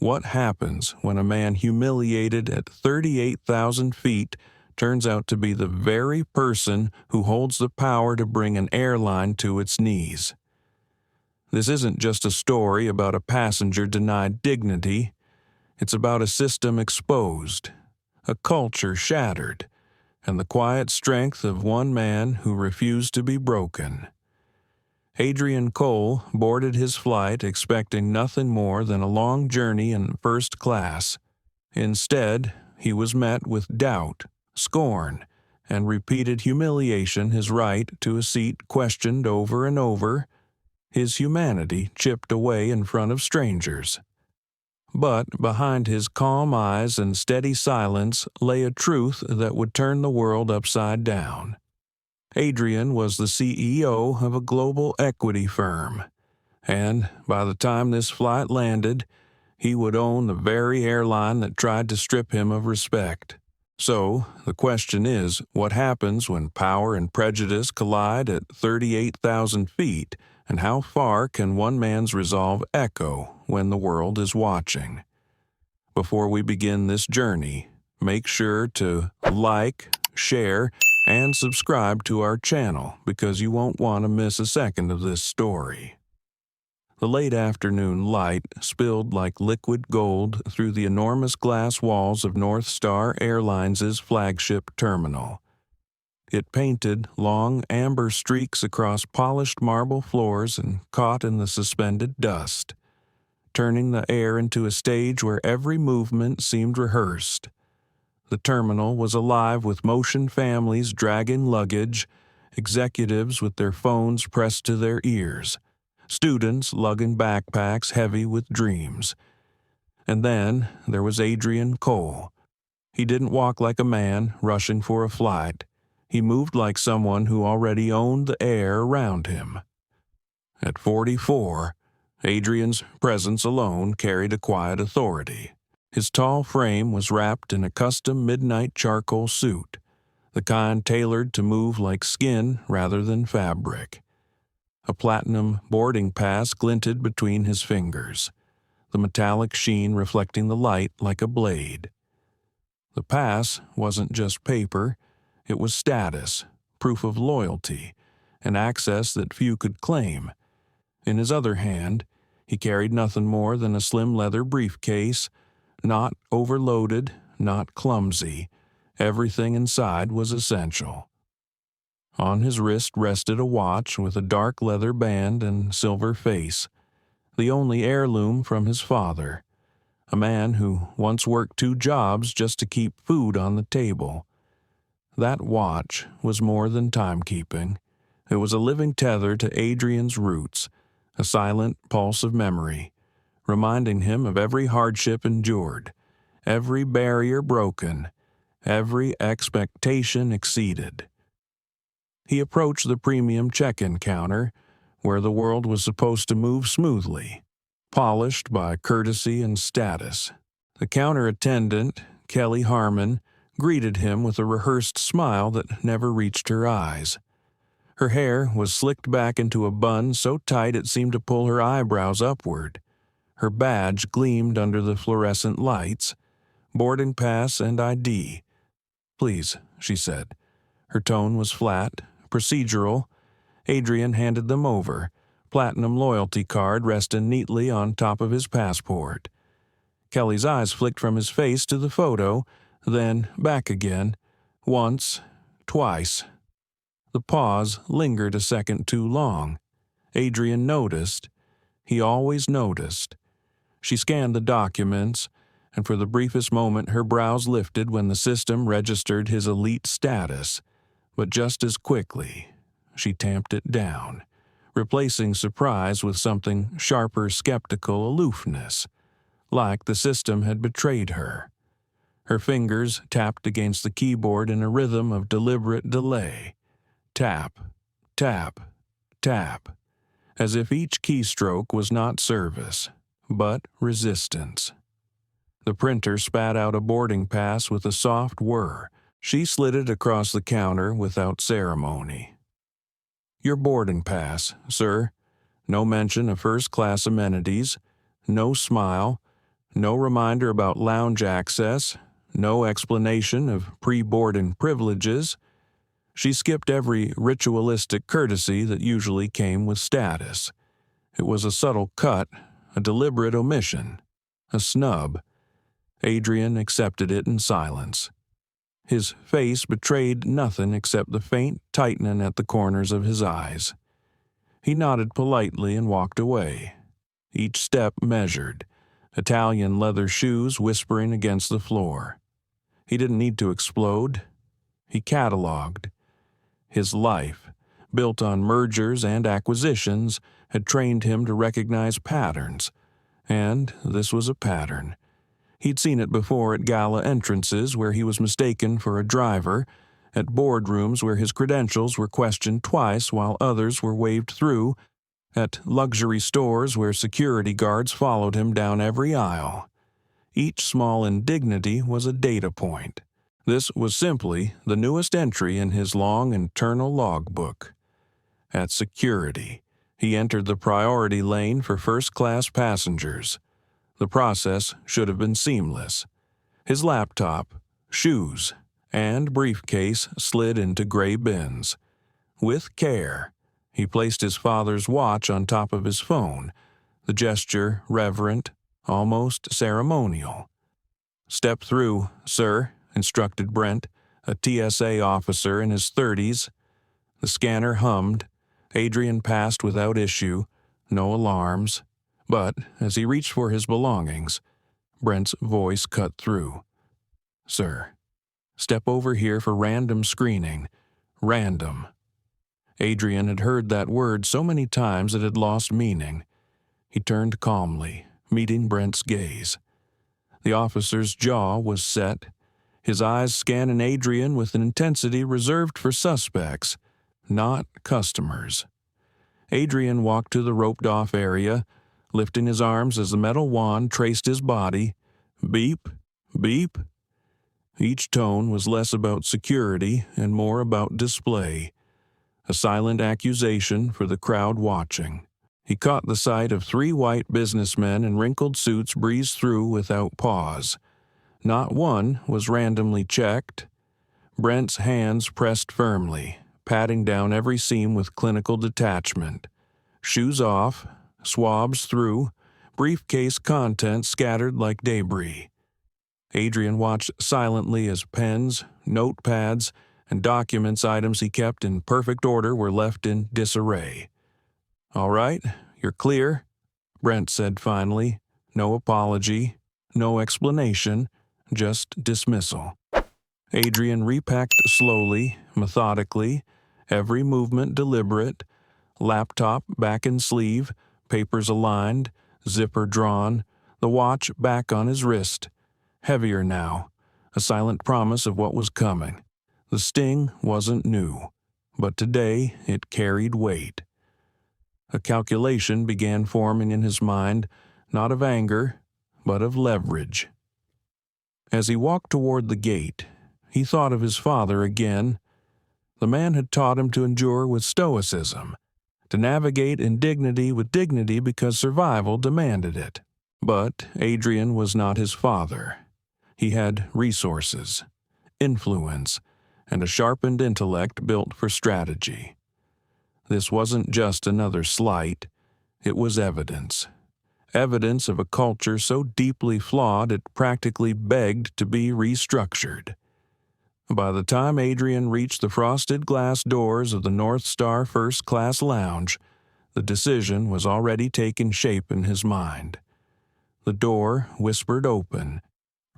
What happens when a man humiliated at 38,000 feet turns out to be the very person who holds the power to bring an airline to its knees? This isn't just a story about a passenger denied dignity. It's about a system exposed, a culture shattered, and the quiet strength of one man who refused to be broken. Adrian Cole boarded his flight expecting nothing more than a long journey in first class. Instead, he was met with doubt, scorn, and repeated humiliation, his right to a seat questioned over and over, his humanity chipped away in front of strangers. But behind his calm eyes and steady silence lay a truth that would turn the world upside down. Adrian was the CEO of a global equity firm, and by the time this flight landed, he would own the very airline that tried to strip him of respect. So, the question is, what happens when power and prejudice collide at 38,000 feet, and how far can one man's resolve echo when the world is watching? Before we begin this journey, make sure to like, share, and subscribe to our channel because you won't want to miss a second of this story. The late afternoon light spilled like liquid gold through the enormous glass walls of North Star Airlines' flagship terminal. It painted long amber streaks across polished marble floors and caught in the suspended dust, turning the air into a stage where every movement seemed rehearsed. The terminal was alive with motion families dragging luggage, executives with their phones pressed to their ears, students lugging backpacks heavy with dreams. And then there was Adrian Cole. He didn't walk like a man rushing for a flight. He moved like someone who already owned the air around him. At 44, Adrian's presence alone carried a quiet authority. His tall frame was wrapped in a custom midnight charcoal suit, the kind tailored to move like skin rather than fabric. A platinum boarding pass glinted between his fingers, the metallic sheen reflecting the light like a blade. The pass wasn't just paper, it was status, proof of loyalty, and access that few could claim. In his other hand, he carried nothing more than a slim leather briefcase, not overloaded, not clumsy. Everything inside was essential. On his wrist rested a watch with a dark leather band and silver face, the only heirloom from his father, a man who once worked 2 jobs just to keep food on the table. That watch was more than timekeeping. It was a living tether to Adrian's roots, a silent pulse of memory, reminding him of every hardship endured, every barrier broken, every expectation exceeded. He approached the premium check-in counter, where the world was supposed to move smoothly, polished by courtesy and status. The counter attendant, Kelly Harmon, greeted him with a rehearsed smile that never reached her eyes. Her hair was slicked back into a bun so tight it seemed to pull her eyebrows upward. Her badge gleamed under the fluorescent lights. Boarding pass and ID. "Please," she said. Her tone was flat, procedural. Adrian handed them over, platinum loyalty card resting neatly on top of his passport. Kelly's eyes flicked from his face to the photo, then back again, once, twice. The pause lingered a second too long. Adrian noticed. He always noticed. She scanned the documents, and for the briefest moment her brows lifted when the system registered his elite status. But just as quickly, she tamped it down, replacing surprise with something sharper skeptical aloofness, like the system had betrayed her. Her fingers tapped against the keyboard in a rhythm of deliberate delay. Tap, tap, tap, as if each keystroke was not service, but resistance. The printer spat out a boarding pass with a soft whir. She slid it across the counter without ceremony. "Your boarding pass, sir." No mention of first-class amenities, no smile, No reminder about lounge access, no explanation of pre-boarding privileges. She skipped every ritualistic courtesy that usually came with status. It was a subtle cut, a deliberate omission, a snub. Adrian accepted it in silence. His face betrayed nothing except the faint tightening at the corners of his eyes. He nodded politely and walked away, each step measured, Italian leather shoes whispering against the floor. He didn't need to explode. He cataloged. His life, built on mergers and acquisitions, had trained him to recognize patterns, and this was a pattern. He'd seen it before at gala entrances where he was mistaken for a driver, at boardrooms where his credentials were questioned twice while others were waved through, at luxury stores where security guards followed him down every aisle. Each small indignity was a data point. This was simply the newest entry in his long internal logbook. At security, he entered the priority lane for first-class passengers. The process should have been seamless. His laptop, shoes, and briefcase slid into gray bins. With care, he placed his father's watch on top of his phone, the gesture reverent, almost ceremonial. "Step through, sir," instructed Brent, a TSA officer in his 30s. The scanner hummed. Adrian passed without issue, no alarms. But as he reached for his belongings, Brent's voice cut through. "Sir, step over here for random screening. Random." Adrian had heard that word so many times it had lost meaning. He turned calmly, meeting Brent's gaze. The officer's jaw was set, his eyes scanning Adrian with an intensity reserved for suspects, not customers. Adrian walked to the roped-off area, lifting his arms as the metal wand traced his body. Beep, beep. Each tone was less about security and more about display, a silent accusation for the crowd watching. He caught the sight of 3 white businessmen in wrinkled suits breeze through without pause. Not one was randomly checked. Brent's hands pressed firmly, patting down every seam with clinical detachment. Shoes off, swabs through, briefcase contents scattered like debris. Adrian watched silently as pens, notepads, and documents items he kept in perfect order were left in disarray. "All right, you're clear," Brent said finally. No apology, no explanation, just dismissal. Adrian repacked slowly, methodically, every movement deliberate, laptop back in sleeve, papers aligned, zipper drawn, the watch back on his wrist. Heavier now, a silent promise of what was coming. The sting wasn't new, but today it carried weight. A calculation began forming in his mind, not of anger, but of leverage. As he walked toward the gate, he thought of his father again. The man had taught him to endure with stoicism, to navigate indignity with dignity because survival demanded it. But Adrian was not his father. He had resources, influence, and a sharpened intellect built for strategy. This wasn't just another slight, it was evidence. Evidence of a culture so deeply flawed it practically begged to be restructured. By the time Adrian reached the frosted glass doors of the North Star First Class Lounge, the decision was already taking shape in his mind. The door whispered open,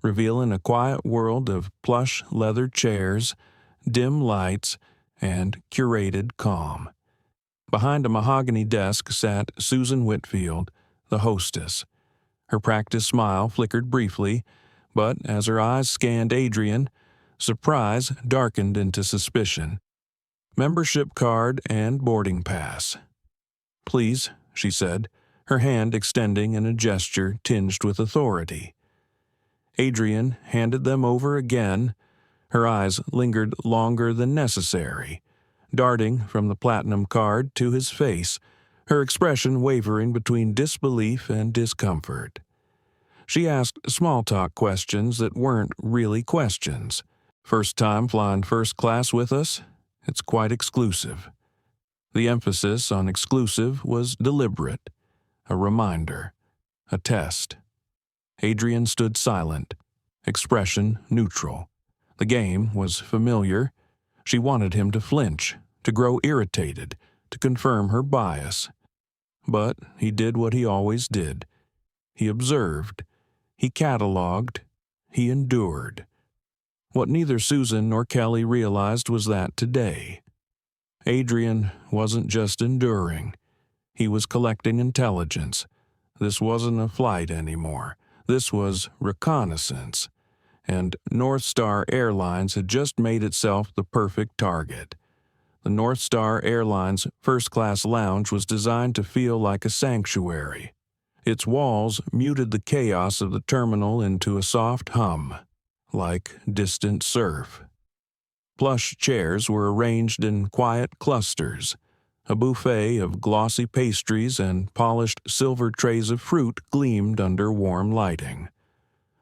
revealing a quiet world of plush leather chairs, dim lights, and curated calm. Behind a mahogany desk sat Susan Whitfield, the hostess. Her practiced smile flickered briefly, but as her eyes scanned Adrian, surprise darkened into suspicion. Membership card and boarding pass. "Please," she said, her hand extending in a gesture tinged with authority. Adrian handed them over again. Her eyes lingered longer than necessary, darting from the platinum card to his face, her expression wavering between disbelief and discomfort. She asked small-talk questions that weren't really questions. First time flying first class with us? It's quite exclusive. The emphasis on exclusive was deliberate, a reminder, a test. Adrian stood silent, expression neutral. The game was familiar. She wanted him to flinch, to grow irritated, to confirm her bias. But he did what he always did. He observed. He cataloged. He endured. What neither Susan nor Kelly realized was that today, Adrian wasn't just enduring. He was collecting intelligence. This wasn't a flight anymore. This was reconnaissance. And North Star Airlines had just made itself the perfect target. The North Star Airlines first-class lounge was designed to feel like a sanctuary. Its walls muted the chaos of the terminal into a soft hum, like distant surf. Plush chairs were arranged in quiet clusters. A buffet of glossy pastries and polished silver trays of fruit gleamed under warm lighting.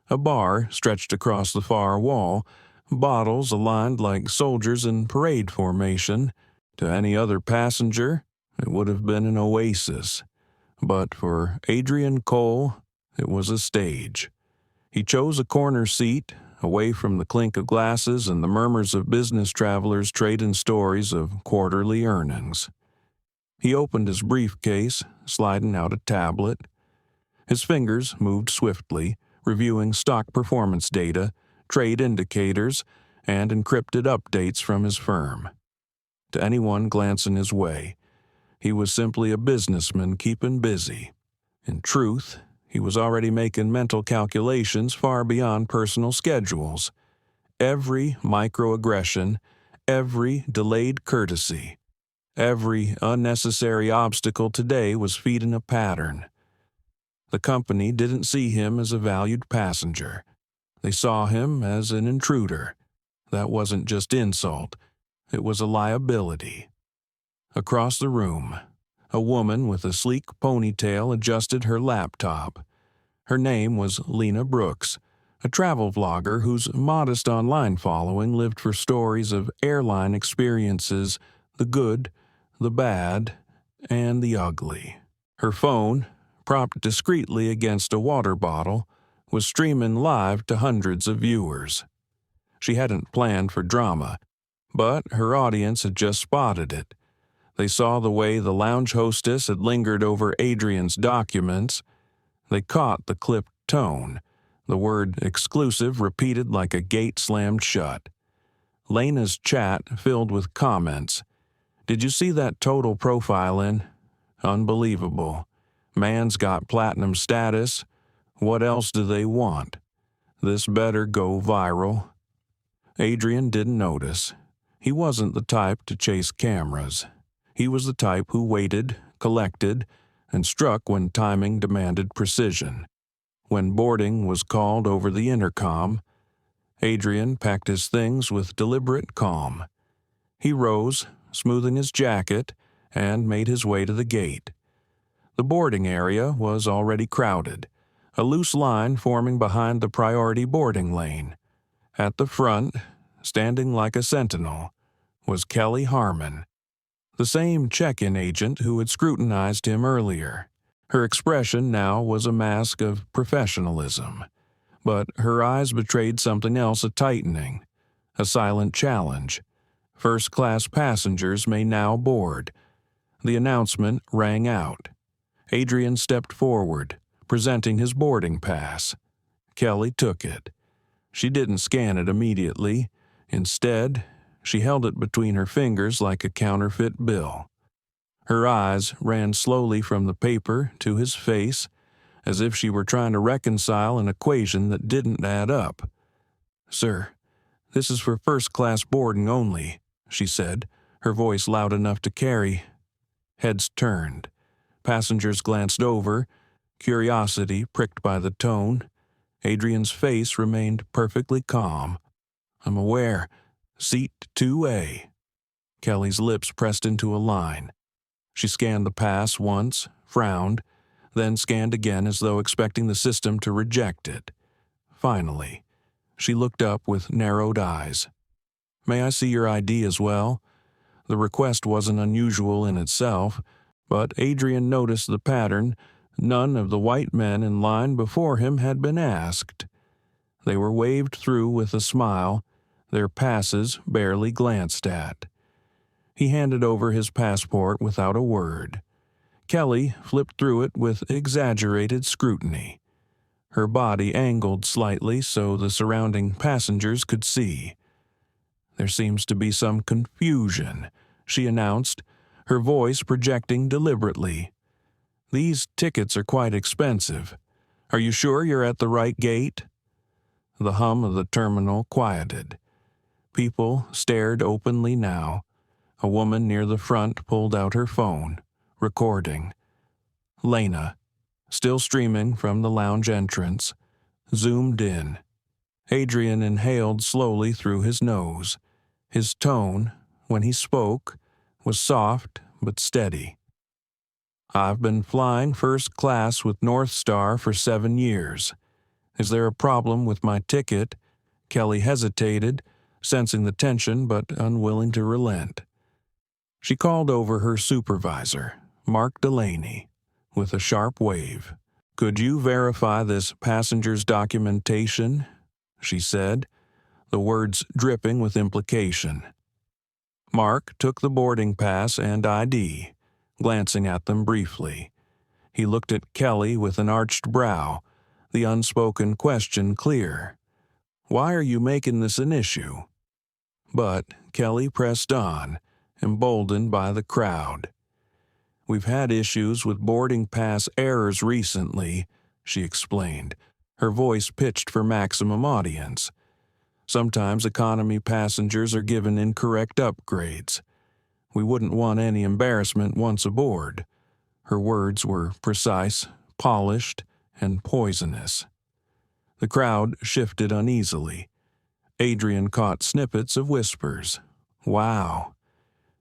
A bar stretched across the far wall, bottles aligned like soldiers in parade formation. To any other passenger, it would have been an oasis. But for Adrian Cole, it was a stage. He chose a corner seat, away from the clink of glasses and the murmurs of business travelers trading stories of quarterly earnings. He opened his briefcase, sliding out a tablet. His fingers moved swiftly, reviewing stock performance data, trade indicators, and encrypted updates from his firm. To anyone glancing his way, he was simply a businessman keeping busy. In truth, he was already making mental calculations far beyond personal schedules. Every microaggression, every delayed courtesy, every unnecessary obstacle today was feeding a pattern. The company didn't see him as a valued passenger. They saw him as an intruder. That wasn't just insult. It was a liability. Across the room, a woman with a sleek ponytail adjusted her laptop. Her name was Lena Brooks, a travel vlogger whose modest online following lived for stories of airline experiences, the good, the bad, and the ugly. Her phone, propped discreetly against a water bottle, was streaming live to hundreds of viewers. She hadn't planned for drama, but her audience had just spotted it. They saw the way the lounge hostess had lingered over Adrian's documents. They caught the clipped tone, the word exclusive repeated like a gate slammed shut. Lena's chat filled with comments. Did you see that total profiling? Unbelievable. Man's got platinum status. What else do they want? This better go viral. Adrian didn't notice. He wasn't the type to chase cameras. He was the type who waited, collected, and struck when timing demanded precision. When boarding was called over the intercom, Adrian packed his things with deliberate calm. He rose, smoothing his jacket, and made his way to the gate. The boarding area was already crowded, a loose line forming behind the priority boarding lane. At the front, standing like a sentinel, was Kelly Harmon, the same check-in agent who had scrutinized him earlier. Her expression now was a mask of professionalism, but her eyes betrayed something else, a tightening, a silent challenge. First-class passengers may now board. The announcement rang out. Adrian stepped forward, presenting his boarding pass. Kelly took it. She didn't scan it immediately. Instead, she held it between her fingers like a counterfeit bill. Her eyes ran slowly from the paper to his face, as if she were trying to reconcile an equation that didn't add up. "Sir, this is for first-class boarding only," she said, her voice loud enough to carry. Heads turned. Passengers glanced over, curiosity pricked by the tone. Adrian's face remained perfectly calm. "I'm aware. Seat 2A. Kelly's lips pressed into a line. She scanned the pass once, frowned, then scanned again as though expecting the system to reject it. Finally, she looked up with narrowed eyes. "May I see your ID as well?" The request wasn't unusual in itself, but Adrian noticed the pattern. None of the white men in line before him had been asked. They were waved through with a smile, their passes barely glanced at. He handed over his passport without a word. Kelly flipped through it with exaggerated scrutiny. Her body angled slightly so the surrounding passengers could see. "There seems to be some confusion," she announced, her voice projecting deliberately. "These tickets are quite expensive. Are you sure you're at the right gate?" The hum of the terminal quieted. People stared openly now. A woman near the front pulled out her phone, recording. Lena, still streaming from the lounge entrance, zoomed in. Adrian inhaled slowly through his nose. His tone, when he spoke, was soft but steady. "I've been flying first class with North Star for 7 years. Is there a problem with my ticket?" Kelly hesitated, sensing the tension but unwilling to relent. She called over her supervisor, Mark Delaney, with a sharp wave. "Could you verify this passenger's documentation?" she said, the words dripping with implication. Mark took the boarding pass and ID, glancing at them briefly. He looked at Kelly with an arched brow, the unspoken question clear. "Why are you making this an issue?" But Kelly pressed on, emboldened by the crowd. "We've had issues with boarding pass errors recently," she explained, her voice pitched for maximum audience. "Sometimes economy passengers are given incorrect upgrades. We wouldn't want any embarrassment once aboard." Her words were precise, polished, and poisonous. The crowd shifted uneasily. Adrian caught snippets of whispers. "Wow.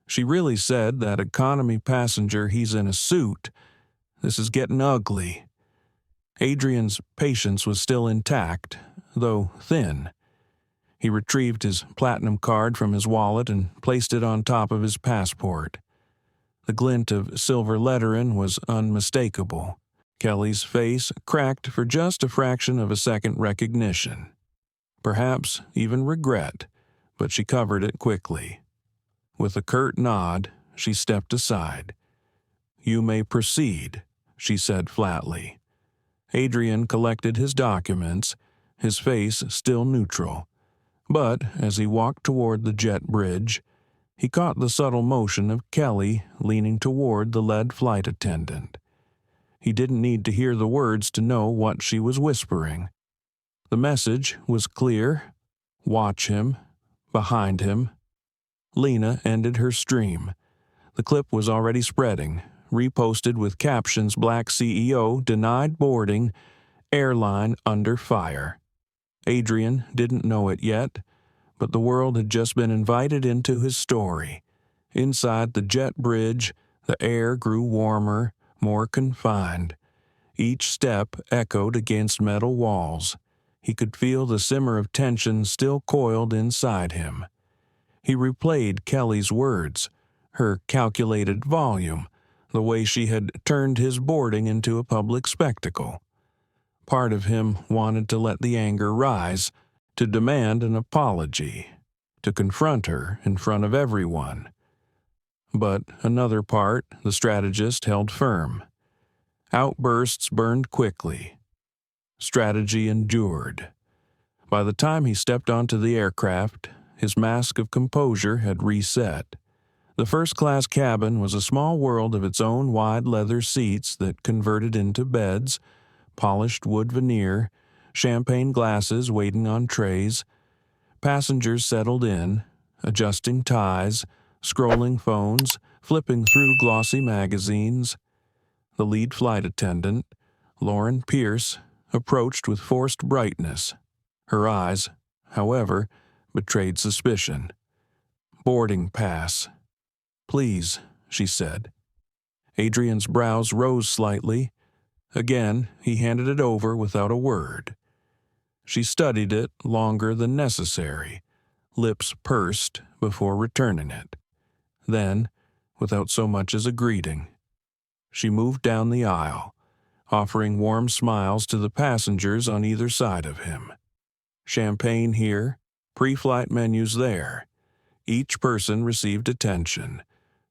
She really said that economy passenger he's in a suit. This is getting ugly." Adrian's patience was still intact, though thin. He retrieved his platinum card from his wallet and placed it on top of his passport. The glint of silver lettering was unmistakable. Kelly's face cracked for just a fraction of a second recognition. Perhaps even regret, but she covered it quickly. With a curt nod, she stepped aside. "You may proceed," she said flatly. Adrian collected his documents, his face still neutral. But as he walked toward the jet bridge, he caught the subtle motion of Kelly leaning toward the lead flight attendant. He didn't need to hear the words to know what she was whispering. The message was clear. Watch him. Behind him. Lena ended her stream. The clip was already spreading, reposted with captions: "Black CEO denied boarding, airline under fire." Adrian didn't know it yet, but the world had just been invited into his story. Inside the jet bridge, the air grew warmer, more confined. Each step echoed against metal walls. He could feel the simmer of tension still coiled inside him. He replayed Kelly's words, her calculated volume, the way she had turned his boarding into a public spectacle. Part of him wanted to let the anger rise, to demand an apology, to confront her in front of everyone. But another part, the strategist, held firm. Outbursts burned quickly. Strategy endured. By the time he stepped onto the aircraft, his mask of composure had reset. The first-class cabin was a small world of its own, wide leather seats that converted into beds, polished wood veneer, champagne glasses waiting on trays. Passengers settled in, adjusting ties, scrolling phones, flipping through glossy magazines. The lead flight attendant, Lauren Pierce, approached with forced brightness. Her eyes, however, betrayed suspicion. "Boarding pass." "Please," she said. Adrian's brows rose slightly. Again, he handed it over without a word. She studied it longer than necessary, lips pursed before returning it. Then, without so much as a greeting, she moved down the aisle, offering warm smiles to the passengers on either side of him. Champagne here, pre-flight menus there. Each person received attention,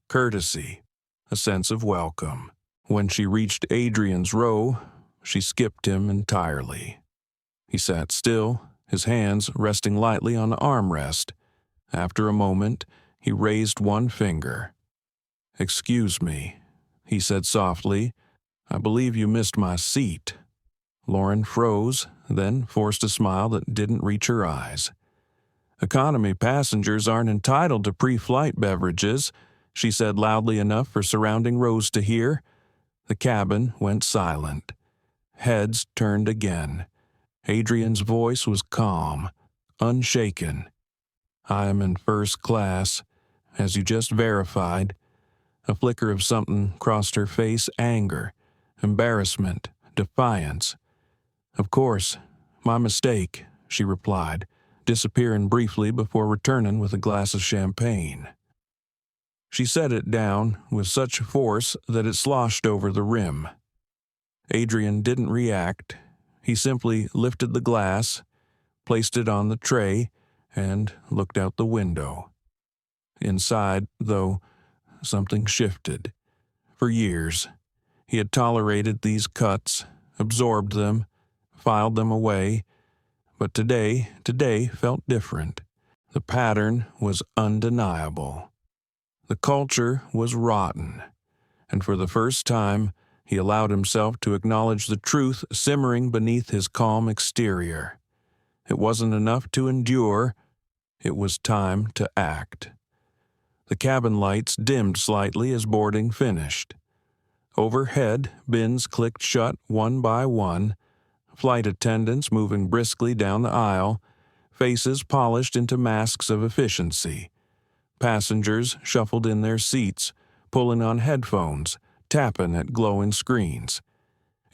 courtesy, a sense of welcome. When she reached Adrian's row, she skipped him entirely. He sat still, his hands resting lightly on the armrest. After a moment, he raised one finger. "Excuse me," he said softly. "I believe you missed my seat." Lauren froze, then forced a smile that didn't reach her eyes. "Economy passengers aren't entitled to pre-flight beverages," she said loudly enough for surrounding rows to hear. The cabin went silent. Heads turned again. Adrian's voice was calm, unshaken. "I am in first class, as you just verified." A flicker of something crossed her face: anger, embarrassment, defiance. "Of course, my mistake," she replied, disappearing briefly before returning with a glass of champagne. She set it down with such force that it sloshed over the rim. Adrian didn't react. He simply lifted the glass, placed it on the tray, and looked out the window. Inside, though, something shifted. For years, he had tolerated these cuts, absorbed them, filed them away, but today felt different. The pattern was undeniable. The culture was rotten, and for the first time, he allowed himself to acknowledge the truth simmering beneath his calm exterior. It wasn't enough to endure, it was time to act. The cabin lights dimmed slightly as boarding finished. Overhead, bins clicked shut one by one, flight attendants moving briskly down the aisle, faces polished into masks of efficiency. Passengers shuffled in their seats, pulling on headphones, tapping at glowing screens.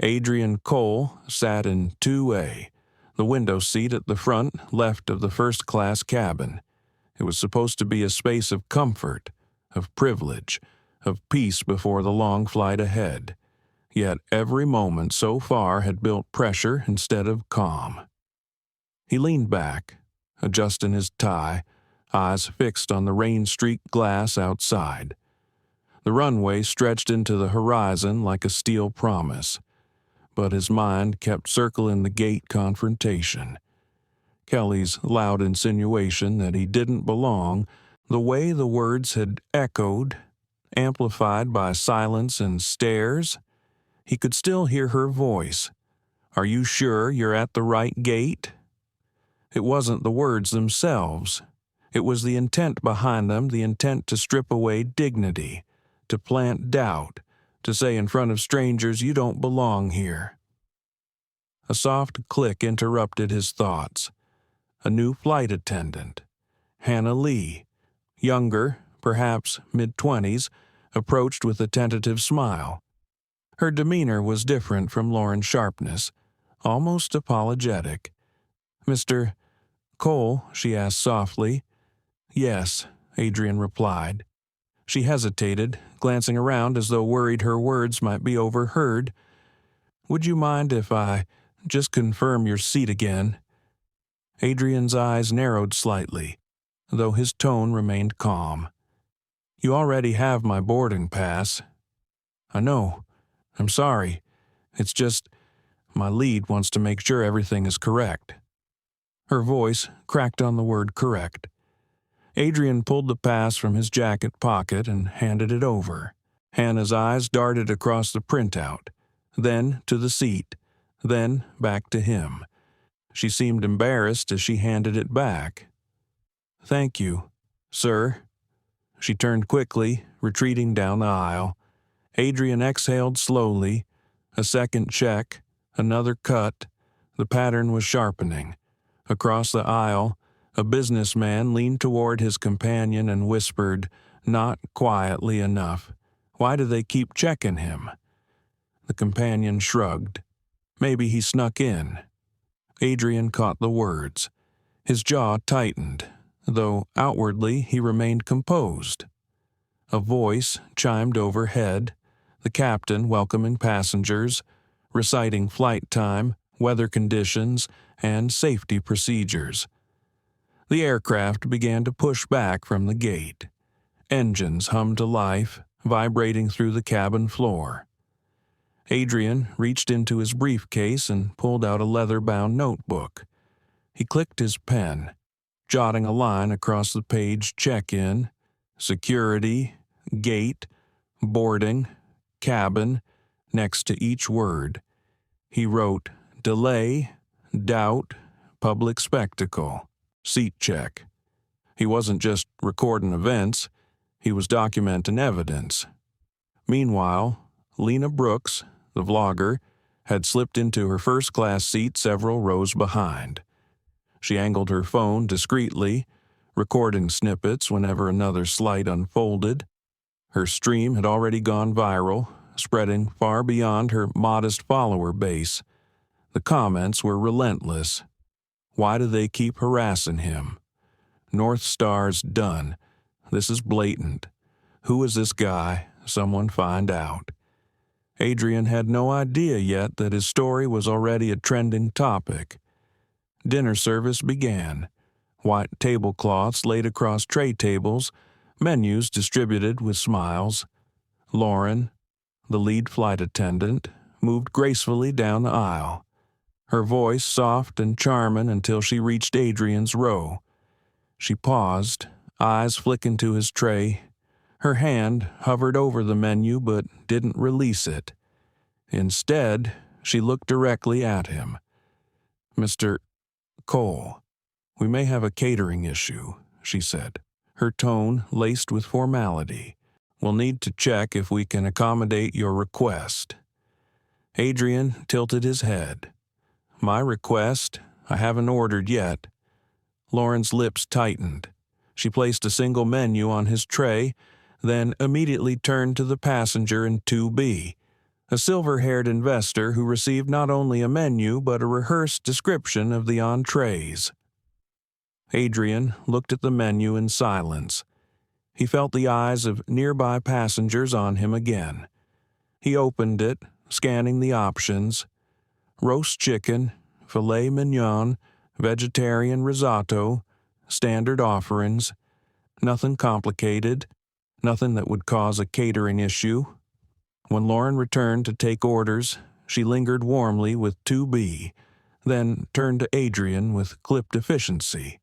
Adrian Cole sat in 2A, the window seat at the front left of the first-class cabin. It was supposed to be a space of comfort, of privilege, of peace before the long flight ahead. Yet every moment so far had built pressure instead of calm. He leaned back, adjusting his tie, eyes fixed on the rain-streaked glass outside. The runway stretched into the horizon like a steel promise, but his mind kept circling the gate confrontation. Kelly's loud insinuation that he didn't belong, the way the words had echoed, amplified by silence and stares. He could still hear her voice. "Are you sure you're at the right gate?" It wasn't the words themselves. It was the intent behind them, the intent to strip away dignity, to plant doubt, to say in front of strangers, "You don't belong here." A soft click interrupted his thoughts. A new flight attendant, Hannah Lee, younger, perhaps mid-20s, approached with a tentative smile. Her demeanor was different from Lauren's sharpness, almost apologetic. "Mr. Cole?" she asked softly. "Yes," Adrian replied. She hesitated, glancing around as though worried her words might be overheard. "Would you mind if I just confirm your seat again?" Adrian's eyes narrowed slightly, though his tone remained calm. "You already have my boarding pass." "I know. I'm sorry. It's just my lead wants to make sure everything is correct." Her voice cracked on the word correct. Adrian pulled the pass from his jacket pocket and handed it over. Hannah's eyes darted across the printout, then to the seat, then back to him. She seemed embarrassed as she handed it back. "Thank you, sir." She turned quickly, retreating down the aisle. Adrian exhaled slowly. A second check, another cut. The pattern was sharpening. Across the aisle, a businessman leaned toward his companion and whispered, not quietly enough, "Why do they keep checking him?" The companion shrugged. Maybe he snuck in. Adrian caught the words. His jaw tightened, though outwardly he remained composed. A voice chimed overhead, the captain welcoming passengers, reciting flight time, weather conditions, and safety procedures. The aircraft began to push back from the gate. Engines hummed to life, vibrating through the cabin floor. Adrian reached into his briefcase and pulled out a leather-bound notebook. He clicked his pen, jotting a line across the page: check-in, security, gate, boarding, cabin, next to each word. He wrote delay, doubt, public spectacle, seat check. He wasn't just recording events, he was documenting evidence. Meanwhile, Lena Brooks, the vlogger, had slipped into her first-class seat several rows behind. She angled her phone discreetly, recording snippets whenever another slight unfolded. Her stream had already gone viral, spreading far beyond her modest follower base. The comments were relentless. Why do they keep harassing him? North Star's done. This is blatant. Who is this guy? Someone find out. Adrian had no idea yet that his story was already a trending topic. Dinner service began. White tablecloths laid across tray tables, menus distributed with smiles. Lauren, the lead flight attendant, moved gracefully down the aisle, her voice soft and charming until she reached Adrian's row. She paused, eyes flicking to his tray. Her hand hovered over the menu but didn't release it. Instead, she looked directly at him. Mr. Cole, we may have a catering issue, she said, her tone laced with formality. We'll need to check if we can accommodate your request. Adrian tilted his head. My request? I haven't ordered yet. Lauren's lips tightened. She placed a single menu on his tray, then immediately turned to the passenger in 2B, a silver-haired investor who received not only a menu but a rehearsed description of the entrees. Adrian looked at the menu in silence. He felt the eyes of nearby passengers on him again. He opened it, scanning the options. Roast chicken, filet mignon, vegetarian risotto, standard offerings. Nothing complicated, nothing that would cause a catering issue. When Lauren returned to take orders, she lingered warmly with 2B, then turned to Adrian with clipped efficiency.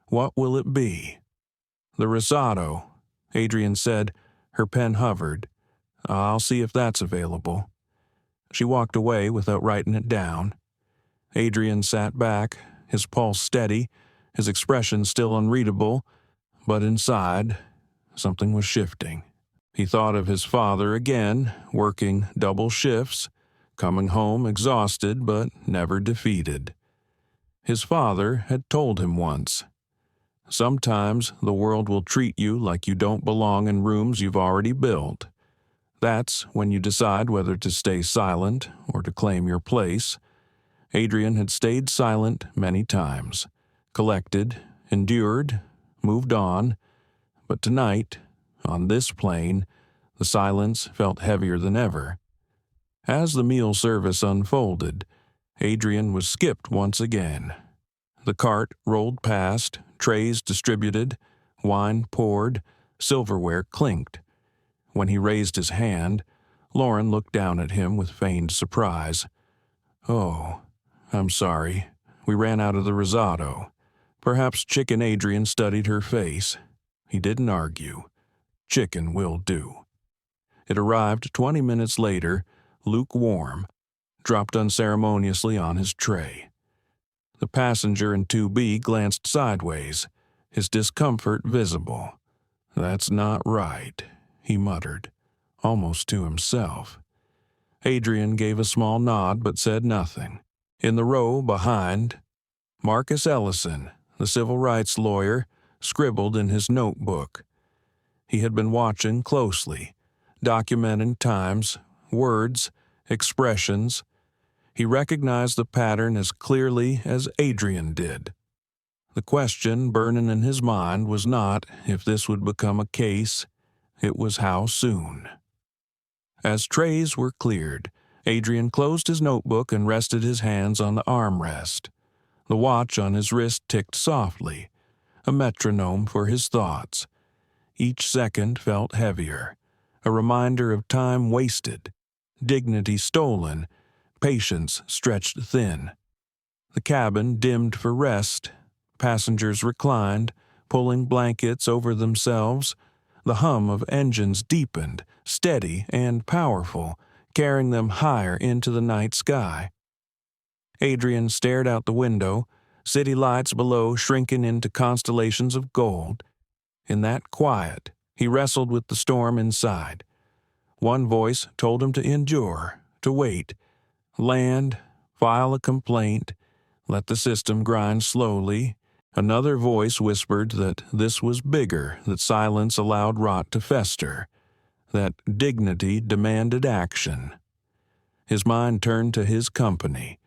What will it be? The risotto, Adrian said. Her pen hovered. I'll see if that's available. She walked away without writing it down. Adrian sat back, his pulse steady, his expression still unreadable, but inside, something was shifting. He thought of his father again, working double shifts, coming home exhausted but never defeated. His father had told him once, sometimes the world will treat you like you don't belong in rooms you've already built. That's when you decide whether to stay silent or to claim your place. Adrian had stayed silent many times, collected, endured, moved on, but tonight, on this plane, the silence felt heavier than ever. As the meal service unfolded, Adrian was skipped once again. The cart rolled past, trays distributed, wine poured, silverware clinked. When he raised his hand, Lauren looked down at him with feigned surprise. Oh, I'm sorry. We ran out of the risotto. Perhaps Chicken Adrian studied her face. He didn't argue. Chicken will do. It arrived 20 minutes later, lukewarm, dropped unceremoniously on his tray. The passenger in 2B glanced sideways, his discomfort visible. That's not right, he muttered, almost to himself. Adrian gave a small nod but said nothing. In the row behind, Marcus Ellison, the civil rights lawyer, scribbled in his notebook. He had been watching closely, documenting times, words, expressions. He recognized the pattern as clearly as Adrian did. The question burning in his mind was not if this would become a case, it was how soon. As trays were cleared, Adrian closed his notebook and rested his hands on the armrest. The watch on his wrist ticked softly, a metronome for his thoughts. Each second felt heavier, a reminder of time wasted, dignity stolen, patience stretched thin. The cabin dimmed for rest. Passengers reclined, pulling blankets over themselves. The hum of engines deepened, steady and powerful, carrying them higher into the night sky. Adrian stared out the window, city lights below shrinking into constellations of gold. In that quiet, he wrestled with the storm inside. One voice told him to endure, to wait, land, file a complaint, let the system grind slowly. Another voice whispered that this was bigger, that silence allowed rot to fester, that dignity demanded action. His mind turned to his company,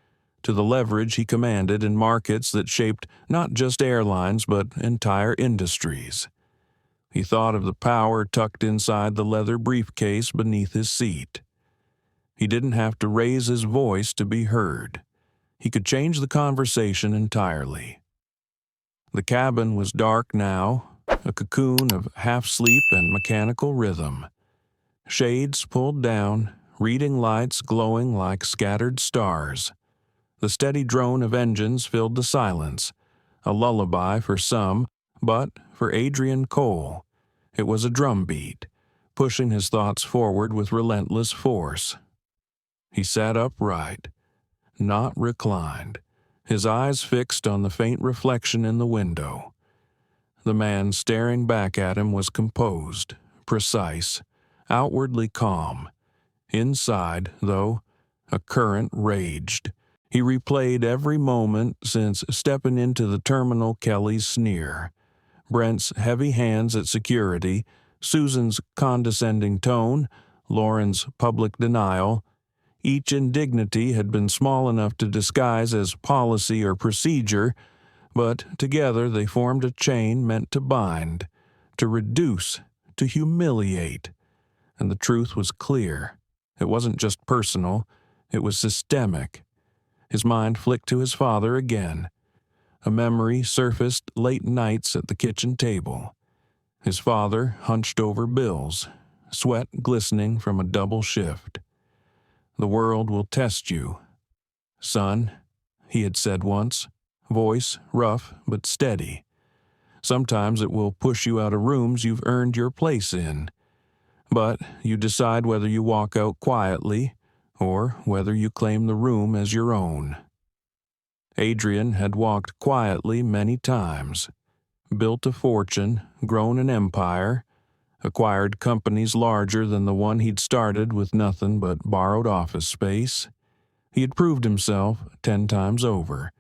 to the leverage he commanded in markets that shaped not just airlines but entire industries. He thought of the power tucked inside the leather briefcase beneath his seat. He didn't have to raise his voice to be heard. He could change the conversation entirely. The cabin was dark now, a cocoon of half-sleep and mechanical rhythm. Shades pulled down, reading lights glowing like scattered stars. The steady drone of engines filled the silence, a lullaby for some, but for Adrian Cole, it was a drumbeat, pushing his thoughts forward with relentless force. He sat upright, not reclined, his eyes fixed on the faint reflection in the window. The man staring back at him was composed, precise, outwardly calm. Inside, though, a current raged. He replayed every moment since stepping into the terminal Kelly's sneer. Brent's heavy hands at security, Susan's condescending tone, Lauren's public denial. Each indignity had been small enough to disguise as policy or procedure, but together they formed a chain meant to bind, to reduce, to humiliate. And the truth was clear. It wasn't just personal, it was systemic. His mind flicked to his father again. A memory surfaced late nights at the kitchen table. His father hunched over bills, sweat glistening from a double shift. "The world will test you, son," he had said once, voice rough but steady. "Sometimes it will push you out of rooms you've earned your place in. But you decide whether you walk out quietly or whether you claim the room as your own." Adrian had walked quietly many times, built a fortune, grown an empire, acquired companies larger than the one he'd started with nothing but borrowed office space. He had proved himself 10 times over,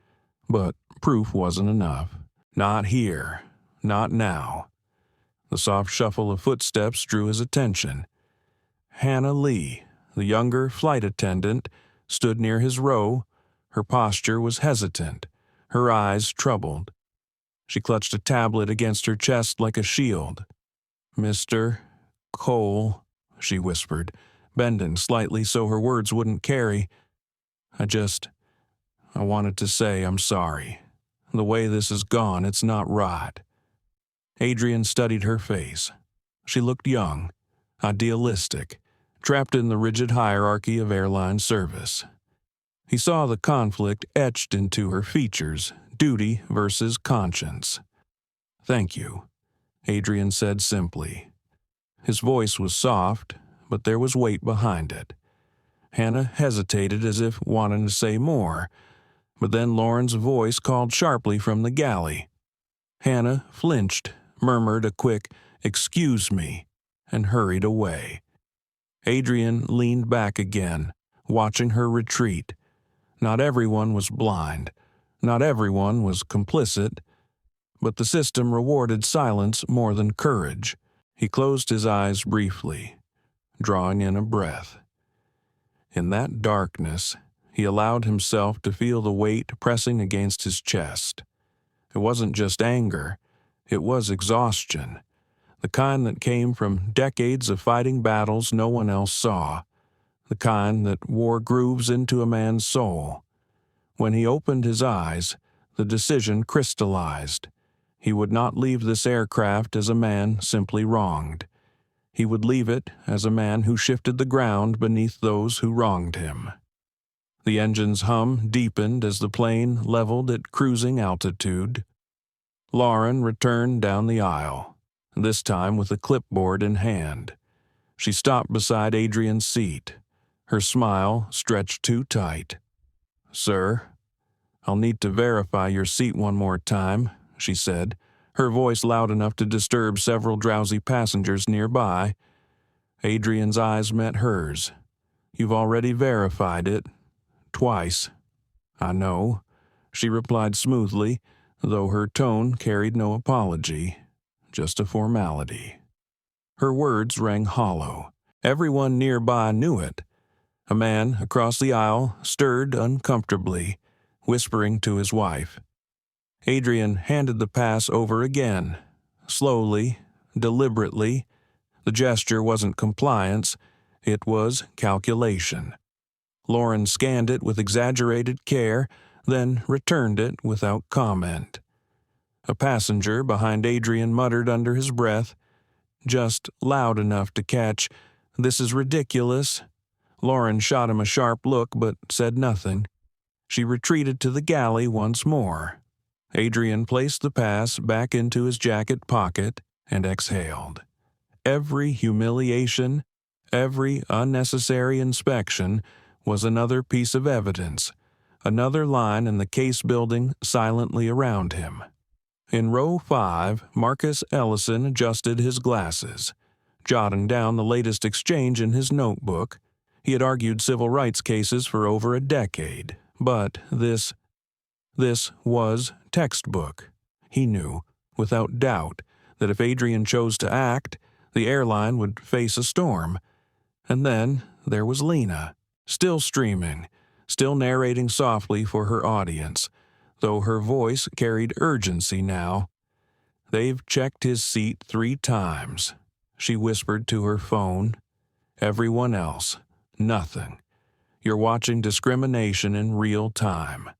but proof wasn't enough. Not here, not now. The soft shuffle of footsteps drew his attention. Hannah Lee, the younger flight attendant, stood near his row. Her posture was hesitant, her eyes troubled. She clutched a tablet against her chest like a shield. "Mr. Cole," she whispered, bending slightly so her words wouldn't carry. I wanted to say I'm sorry. The way this has gone, it's not right." Adrian studied her face. She looked young, idealistic, trapped in the rigid hierarchy of airline service. He saw the conflict etched into her features, duty versus conscience. "Thank you," Adrian said simply. His voice was soft, but there was weight behind it. Hannah hesitated as if wanting to say more, but then Lauren's voice called sharply from the galley. Hannah flinched, murmured a quick, "Excuse me," and hurried away. Adrian leaned back again, watching her retreat. Not everyone was blind. Not everyone was complicit. But the system rewarded silence more than courage. He closed his eyes briefly, drawing in a breath. In that darkness, he allowed himself to feel the weight pressing against his chest. It wasn't just anger, it was exhaustion, the kind that came from decades of fighting battles no one else saw, the kind that wore grooves into a man's soul. When he opened his eyes, the decision crystallized. He would not leave this aircraft as a man simply wronged. He would leave it as a man who shifted the ground beneath those who wronged him. The engine's hum deepened as the plane leveled at cruising altitude. Lauren returned down the aisle, this time with a clipboard in hand. She stopped beside Adrian's seat, her smile stretched too tight. "Sir, I'll need to verify your seat one more time," she said, her voice loud enough to disturb several drowsy passengers nearby. Adrian's eyes met hers. "You've already verified it. Twice." "I know," she replied smoothly, though her tone carried no apology, just a formality. Her words rang hollow. Everyone nearby knew it. A man across the aisle stirred uncomfortably, whispering to his wife. Adrian handed the pass over again, slowly, deliberately. The gesture wasn't compliance, it was calculation. Lauren scanned it with exaggerated care, then returned it without comment. A passenger behind Adrian muttered under his breath, just loud enough to catch, "This is ridiculous." Lauren shot him a sharp look but said nothing. She retreated to the galley once more. Adrian placed the pass back into his jacket pocket and exhaled. Every humiliation, every unnecessary inspection was another piece of evidence, another line in the case building silently around him. In row 5, Marcus Ellison adjusted his glasses, jotting down the latest exchange in his notebook. He had argued civil rights cases for over a decade, but this was textbook. He knew, without doubt, that if Adrian chose to act, the airline would face a storm. And then there was Lena, still streaming, still narrating softly for her audience, though her voice carried urgency now. "They've checked his seat 3 times," she whispered to her phone. "Everyone else, nothing. You're watching discrimination in real time."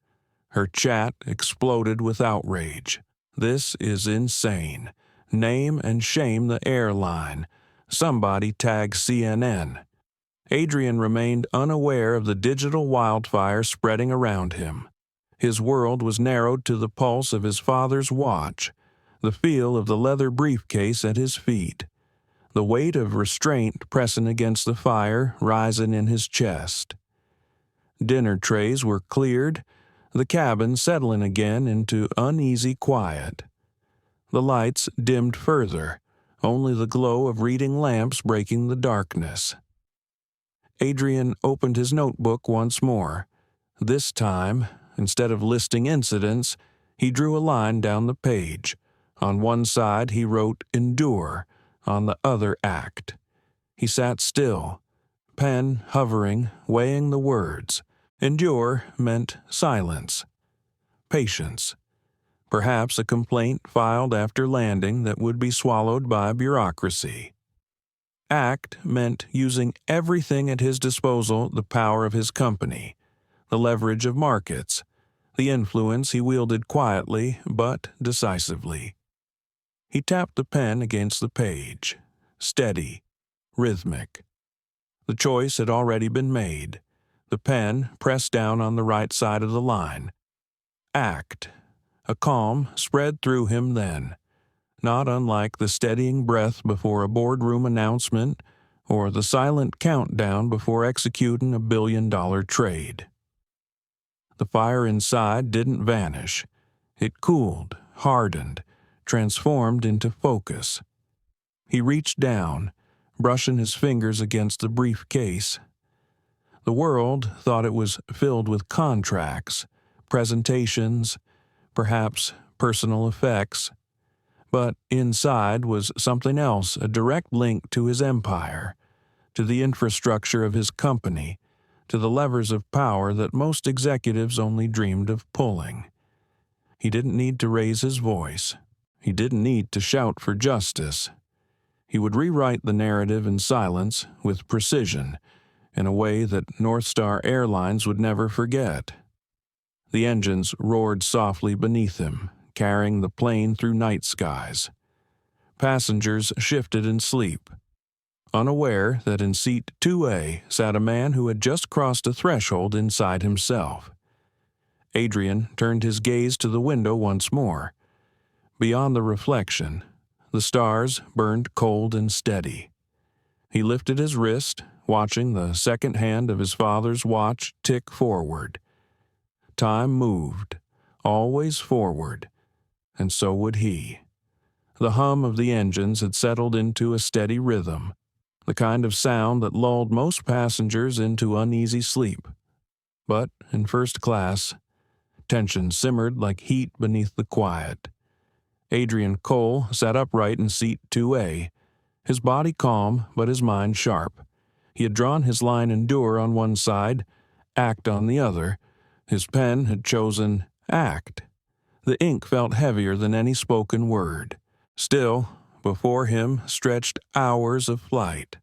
Her chat exploded with outrage. "This is insane. Name and shame the airline. Somebody tag CNN." Adrian remained unaware of the digital wildfire spreading around him. His world was narrowed to the pulse of his father's watch, the feel of the leather briefcase at his feet, the weight of restraint pressing against the fire rising in his chest. Dinner trays were cleared, the cabin settling again into uneasy quiet. The lights dimmed further, only the glow of reading lamps breaking the darkness. Adrian opened his notebook once more. This time, instead of listing incidents, he drew a line down the page. On one side he wrote "endure," on the other "act." He sat still, pen hovering, weighing the words. Endure meant silence, patience, perhaps a complaint filed after landing that would be swallowed by bureaucracy. Act meant using everything at his disposal, the power of his company, the leverage of markets, the influence he wielded quietly but decisively. He tapped the pen against the page, steady, rhythmic. The choice had already been made. The pen pressed down on the right side of the line. Act. A calm spread through him then, not unlike the steadying breath before a boardroom announcement or the silent countdown before executing a billion-dollar trade. The fire inside didn't vanish. It cooled, hardened, transformed into focus. He reached down, brushing his fingers against the briefcase. The world thought it was filled with contracts, presentations, perhaps personal effects. But inside was something else, a direct link to his empire, to the infrastructure of his company, to the levers of power that most executives only dreamed of pulling. He didn't need to raise his voice. He didn't need to shout for justice. He would rewrite the narrative in silence with precision, in a way that North Star Airlines would never forget. The engines roared softly beneath him, carrying the plane through night skies. Passengers shifted in sleep, unaware that in seat 2A sat a man who had just crossed a threshold inside himself. Adrian turned his gaze to the window once more. Beyond the reflection, the stars burned cold and steady. He lifted his wrist, watching the second hand of his father's watch tick forward. Time moved, always forward, and so would he. The hum of the engines had settled into a steady rhythm, the kind of sound that lulled most passengers into uneasy sleep. But in first class, tension simmered like heat beneath the quiet. Adrian Cole sat upright in seat 2A, his body calm but his mind sharp. He had drawn his line endure on one side, act on the other. His pen had chosen act. The ink felt heavier than any spoken word. Still, before him stretched hours of flight.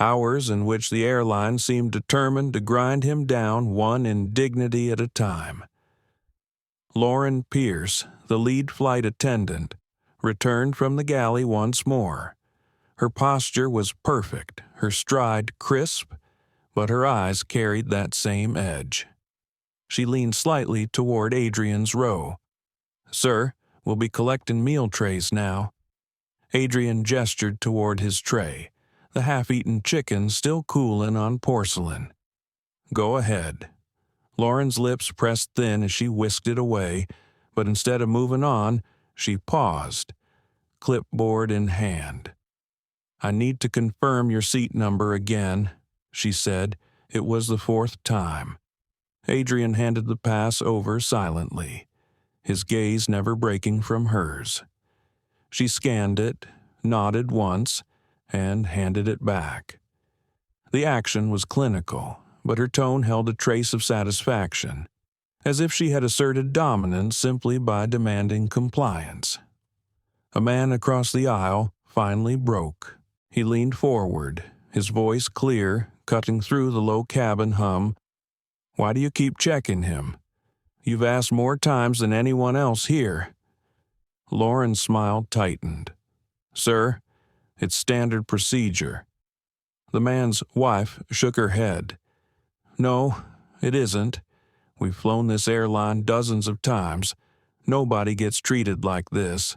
Hours in which the airline seemed determined to grind him down one indignity at a time. Lauren Pierce, the lead flight attendant, returned from the galley once more. Her posture was perfect, her stride crisp, but her eyes carried that same edge. She leaned slightly toward Adrian's row. "Sir, we'll be collecting meal trays now." Adrian gestured toward his tray, the half-eaten chicken still cooling on porcelain. "Go ahead." Lauren's lips pressed thin as she whisked it away, but instead of moving on, she paused, clipboard in hand. "I need to confirm your seat number again," she said. It was the fourth time. Adrian handed the pass over silently, his gaze never breaking from hers. She scanned it, nodded once, and handed it back. The action was clinical, but her tone held a trace of satisfaction, as if she had asserted dominance simply by demanding compliance. A man across the aisle finally broke. He leaned forward, his voice clear, cutting through the low cabin hum. "Why do you keep checking him? You've asked more times than anyone else here." Lauren's smile tightened. "Sir, it's standard procedure." The man's wife shook her head. "No, it isn't. We've flown this airline dozens of times. Nobody gets treated like this."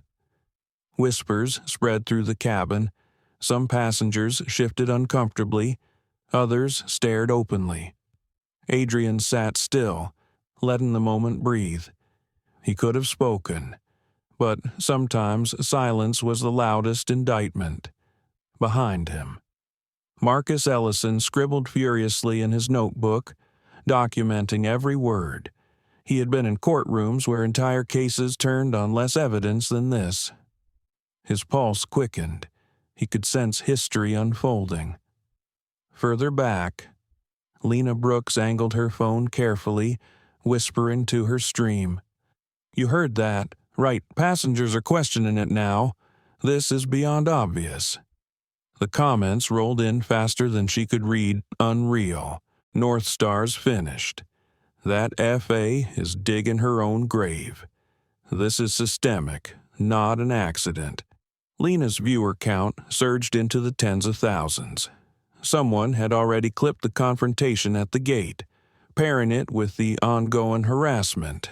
Whispers spread through the cabin. Some passengers shifted uncomfortably. Others stared openly. Adrian sat still, letting the moment breathe. He could have spoken, but sometimes silence was the loudest indictment. Behind him, Marcus Ellison scribbled furiously in his notebook, documenting every word. He had been in courtrooms where entire cases turned on less evidence than this. His pulse quickened. He could sense history unfolding. Further back, Lena Brooks angled her phone carefully, whispering to her stream. "You heard that. Right, passengers are questioning it now. This is beyond obvious." The comments rolled in faster than she could read. Unreal. North Star's finished. That FA is digging her own grave. This is systemic, not an accident. Lena's viewer count surged into the tens of thousands. Someone had already clipped the confrontation at the gate, pairing it with the ongoing harassment.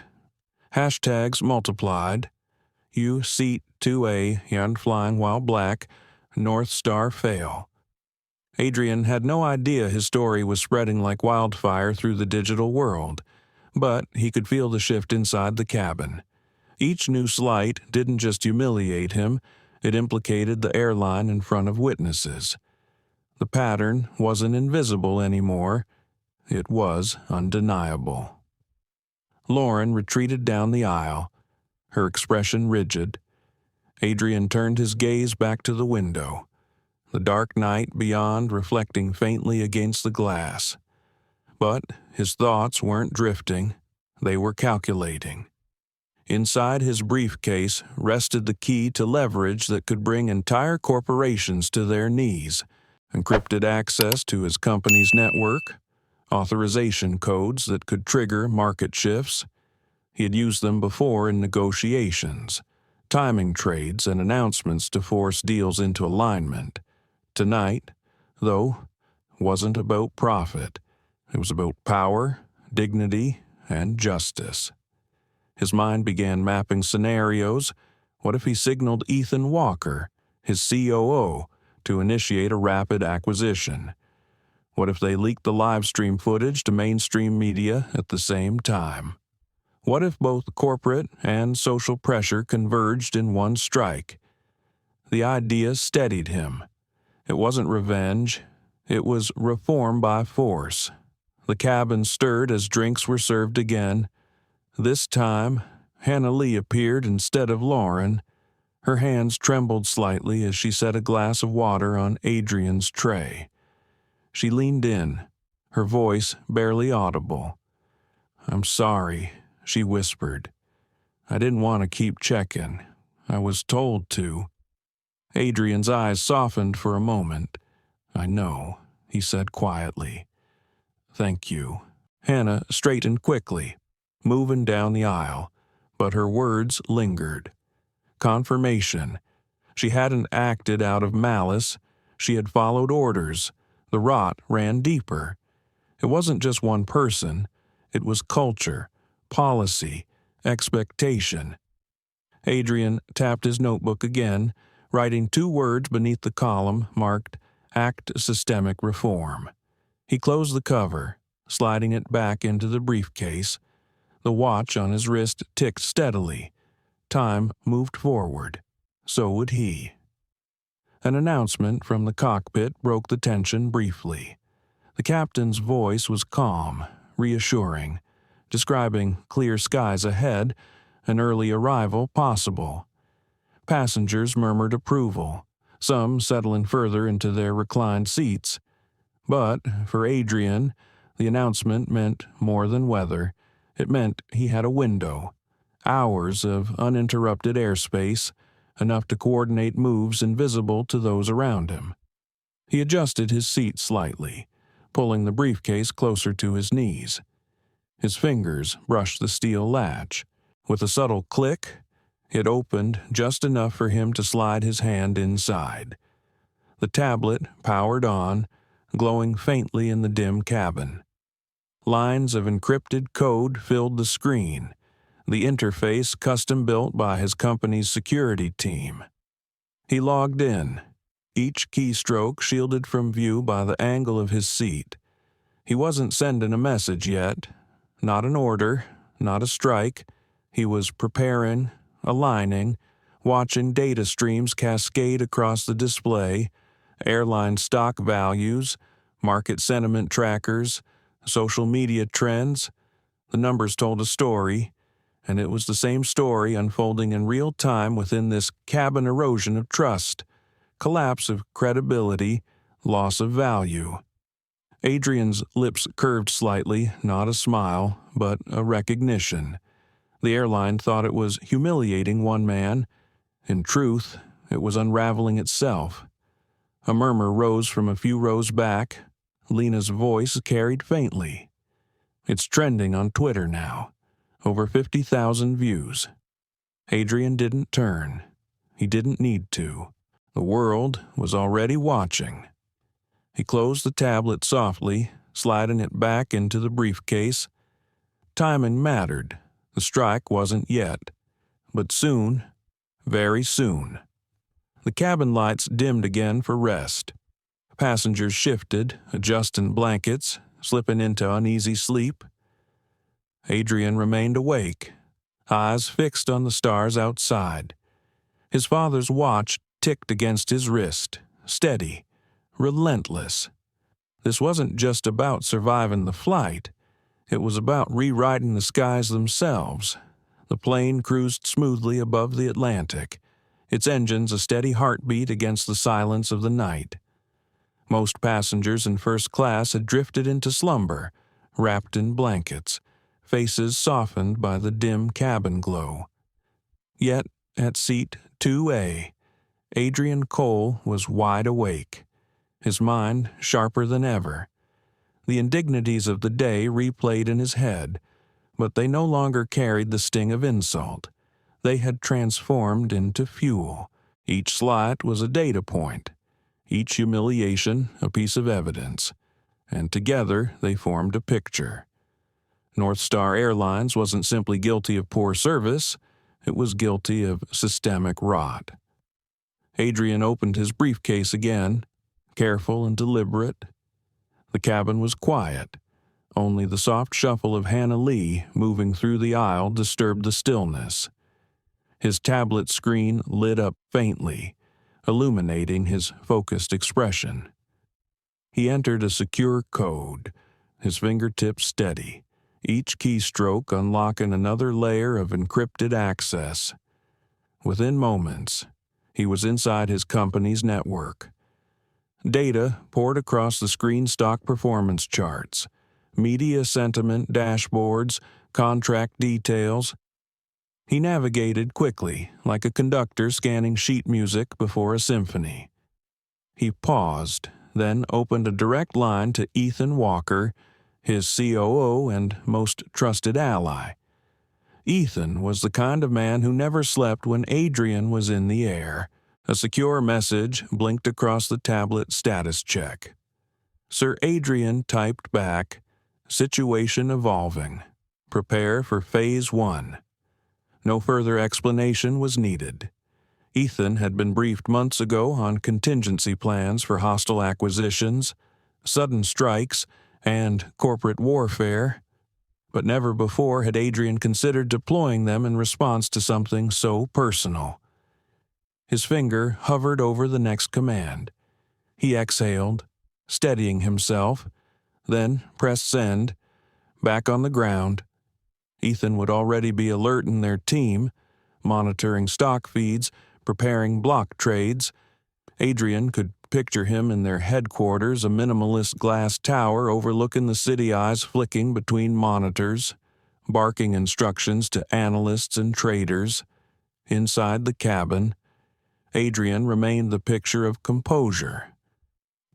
Hashtags multiplied. You seat 2A, yarn flying while black, North Star fail. Adrian had no idea his story was spreading like wildfire through the digital world, but he could feel the shift inside the cabin. Each new slight didn't just humiliate him, it implicated the airline in front of witnesses. The pattern wasn't invisible anymore. It was undeniable. Lauren retreated down the aisle, her expression rigid. Adrian turned his gaze back to the window, the dark night beyond reflecting faintly against the glass. But his thoughts weren't drifting, they were calculating. Inside his briefcase rested the key to leverage that could bring entire corporations to their knees: encrypted access to his company's network, authorization codes that could trigger market shifts. He had used them before in negotiations, timing trades and announcements to force deals into alignment. Tonight, though, wasn't about profit. It was about power, dignity, and justice. His mind began mapping scenarios. What if he signaled Ethan Walker, his COO, to initiate a rapid acquisition? What if they leaked the live stream footage to mainstream media at the same time? What if both corporate and social pressure converged in one strike? The idea steadied him. It wasn't revenge. It was reform by force. The cabin stirred as drinks were served again. This time, Hannah Lee appeared instead of Lauren. Her hands trembled slightly as she set a glass of water on Adrian's tray. She leaned in, her voice barely audible. "I'm sorry," she whispered. "I didn't want to keep checking. I was told to." Adrian's eyes softened for a moment. "I know," he said quietly. "Thank you." Hannah straightened quickly, moving down the aisle, but her words lingered. Confirmation. She hadn't acted out of malice. She had followed orders. The rot ran deeper. It wasn't just one person. It was culture, policy, expectation. Adrian tapped his notebook again, writing 2 words beneath the column marked "Act Systemic Reform." He closed the cover, sliding it back into the briefcase. The watch on his wrist ticked steadily. Time moved forward. So would he. An announcement from the cockpit broke the tension briefly. The captain's voice was calm, reassuring, describing clear skies ahead, an early arrival possible. Passengers murmured approval, some settling further into their reclined seats. But for Adrian, the announcement meant more than weather. It meant he had a window, hours of uninterrupted airspace, enough to coordinate moves invisible to those around him. He adjusted his seat slightly, pulling the briefcase closer to his knees. His fingers brushed the steel latch. With a subtle click, it opened just enough for him to slide his hand inside. The tablet powered on, glowing faintly in the dim cabin. Lines of encrypted code filled the screen, the interface custom-built by his company's security team. He logged in, each keystroke shielded from view by the angle of his seat. He wasn't sending a message yet, not an order, not a strike. He was preparing, aligning, watching data streams cascade across the display, airline stock values, market sentiment trackers, social media trends. The numbers told a story, and it was the same story unfolding in real time within this cabin erosion of trust, collapse of credibility, loss of value. Adrian's lips curved slightly, not a smile, but a recognition. The airline thought it was humiliating one man. In truth, it was unraveling itself. A murmur rose from a few rows back. Lena's voice carried faintly. "It's trending on Twitter now. Over 50,000 views." Adrian didn't turn. He didn't need to. The world was already watching. He closed the tablet softly, sliding it back into the briefcase. Timing mattered. The strike wasn't yet. But soon, very soon. The cabin lights dimmed again for rest. Passengers shifted, adjusting blankets, slipping into uneasy sleep. Adrian remained awake, eyes fixed on the stars outside. His father's watch ticked against his wrist, steady, relentless. This wasn't just about surviving the flight. It was about rewriting the skies themselves. The plane cruised smoothly above the Atlantic, its engines a steady heartbeat against the silence of the night. Most passengers in first class had drifted into slumber, wrapped in blankets, faces softened by the dim cabin glow. Yet, at seat 2A, Adrian Cole was wide awake, his mind sharper than ever. The indignities of the day replayed in his head, but they no longer carried the sting of insult. They had transformed into fuel. Each slight was a data point, each humiliation a piece of evidence, and together they formed a picture. North Star Airlines wasn't simply guilty of poor service, it was guilty of systemic rot. Adrian opened his briefcase again, careful and deliberate. The cabin was quiet. Only the soft shuffle of Hannah Lee moving through the aisle disturbed the stillness. His tablet screen lit up faintly, illuminating his focused expression. He entered a secure code, his fingertips steady, each keystroke unlocking another layer of encrypted access. Within moments, he was inside his company's network. Data poured across the screen stock performance charts, media sentiment dashboards, contract details. He navigated quickly, like a conductor scanning sheet music before a symphony. He paused, then opened a direct line to Ethan Walker, his COO and most trusted ally. Ethan was the kind of man who never slept when Adrian was in the air. A secure message blinked across the tablet status check. Sir Adrian typed back, "Situation evolving. Prepare for Phase 1. No further explanation was needed. Ethan had been briefed months ago on contingency plans for hostile acquisitions, sudden strikes, and corporate warfare, but never before had Adrian considered deploying them in response to something so personal. His finger hovered over the next command. He exhaled, steadying himself, then pressed send. Back on the ground, Ethan would already be alerting their team, monitoring stock feeds, preparing block trades. Adrian could picture him in their headquarters, a minimalist glass tower overlooking the city eyes flicking between monitors, barking instructions to analysts and traders. Inside the cabin, Adrian remained the picture of composure.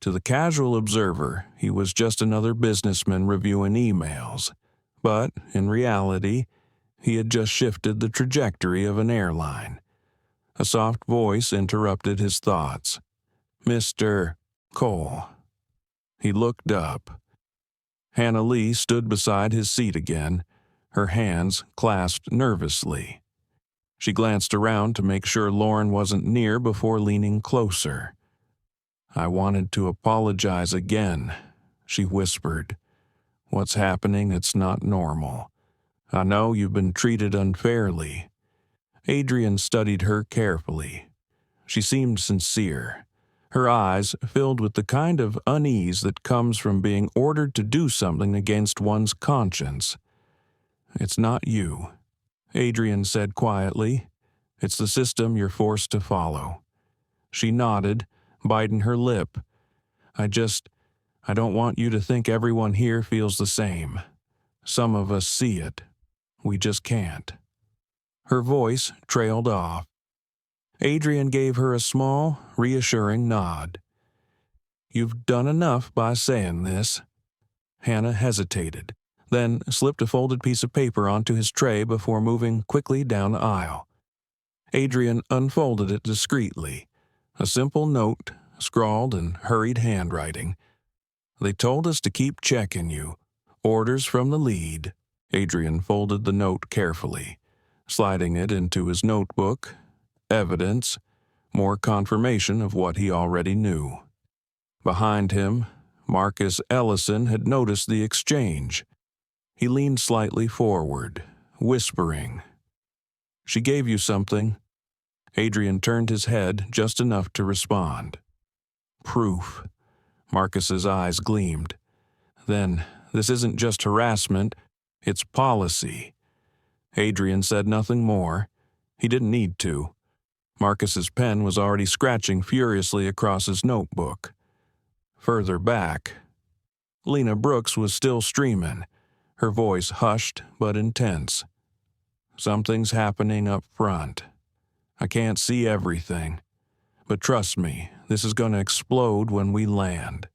To the casual observer, he was just another businessman reviewing emails. But, in reality, he had just shifted the trajectory of an airline. A soft voice interrupted his thoughts. "Mr. Cole." He looked up. Hannah Lee stood beside his seat again, her hands clasped nervously. She glanced around to make sure Lauren wasn't near before leaning closer. "I wanted to apologize again," she whispered. "What's happening, it's not normal. I know you've been treated unfairly." Adrian studied her carefully. She seemed sincere, her eyes filled with the kind of unease that comes from being ordered to do something against one's conscience. "It's not you," Adrian said quietly. "It's the system you're forced to follow." She nodded, biting her lip. I don't want you to think everyone here feels the same. Some of us see it. We just can't." Her voice trailed off. Adrian gave her a small, reassuring nod. "You've done enough by saying this." Hannah hesitated, then slipped a folded piece of paper onto his tray before moving quickly down the aisle. Adrian unfolded it discreetly. A simple note, scrawled in hurried handwriting. "They told us to keep checking you. Orders from the lead." Adrian folded the note carefully, sliding it into his notebook. Evidence, more confirmation of what he already knew. Behind him, Marcus Ellison had noticed the exchange. He leaned slightly forward, whispering, "She gave you something." Adrian turned his head just enough to respond. "Proof." Marcus's eyes gleamed. "Then, this isn't just harassment, it's policy." Adrian said nothing more. He didn't need to. Marcus's pen was already scratching furiously across his notebook. Further back, Lena Brooks was still streaming, her voice hushed but intense. "Something's happening up front. I can't see everything, but trust me, this is going to explode when we land."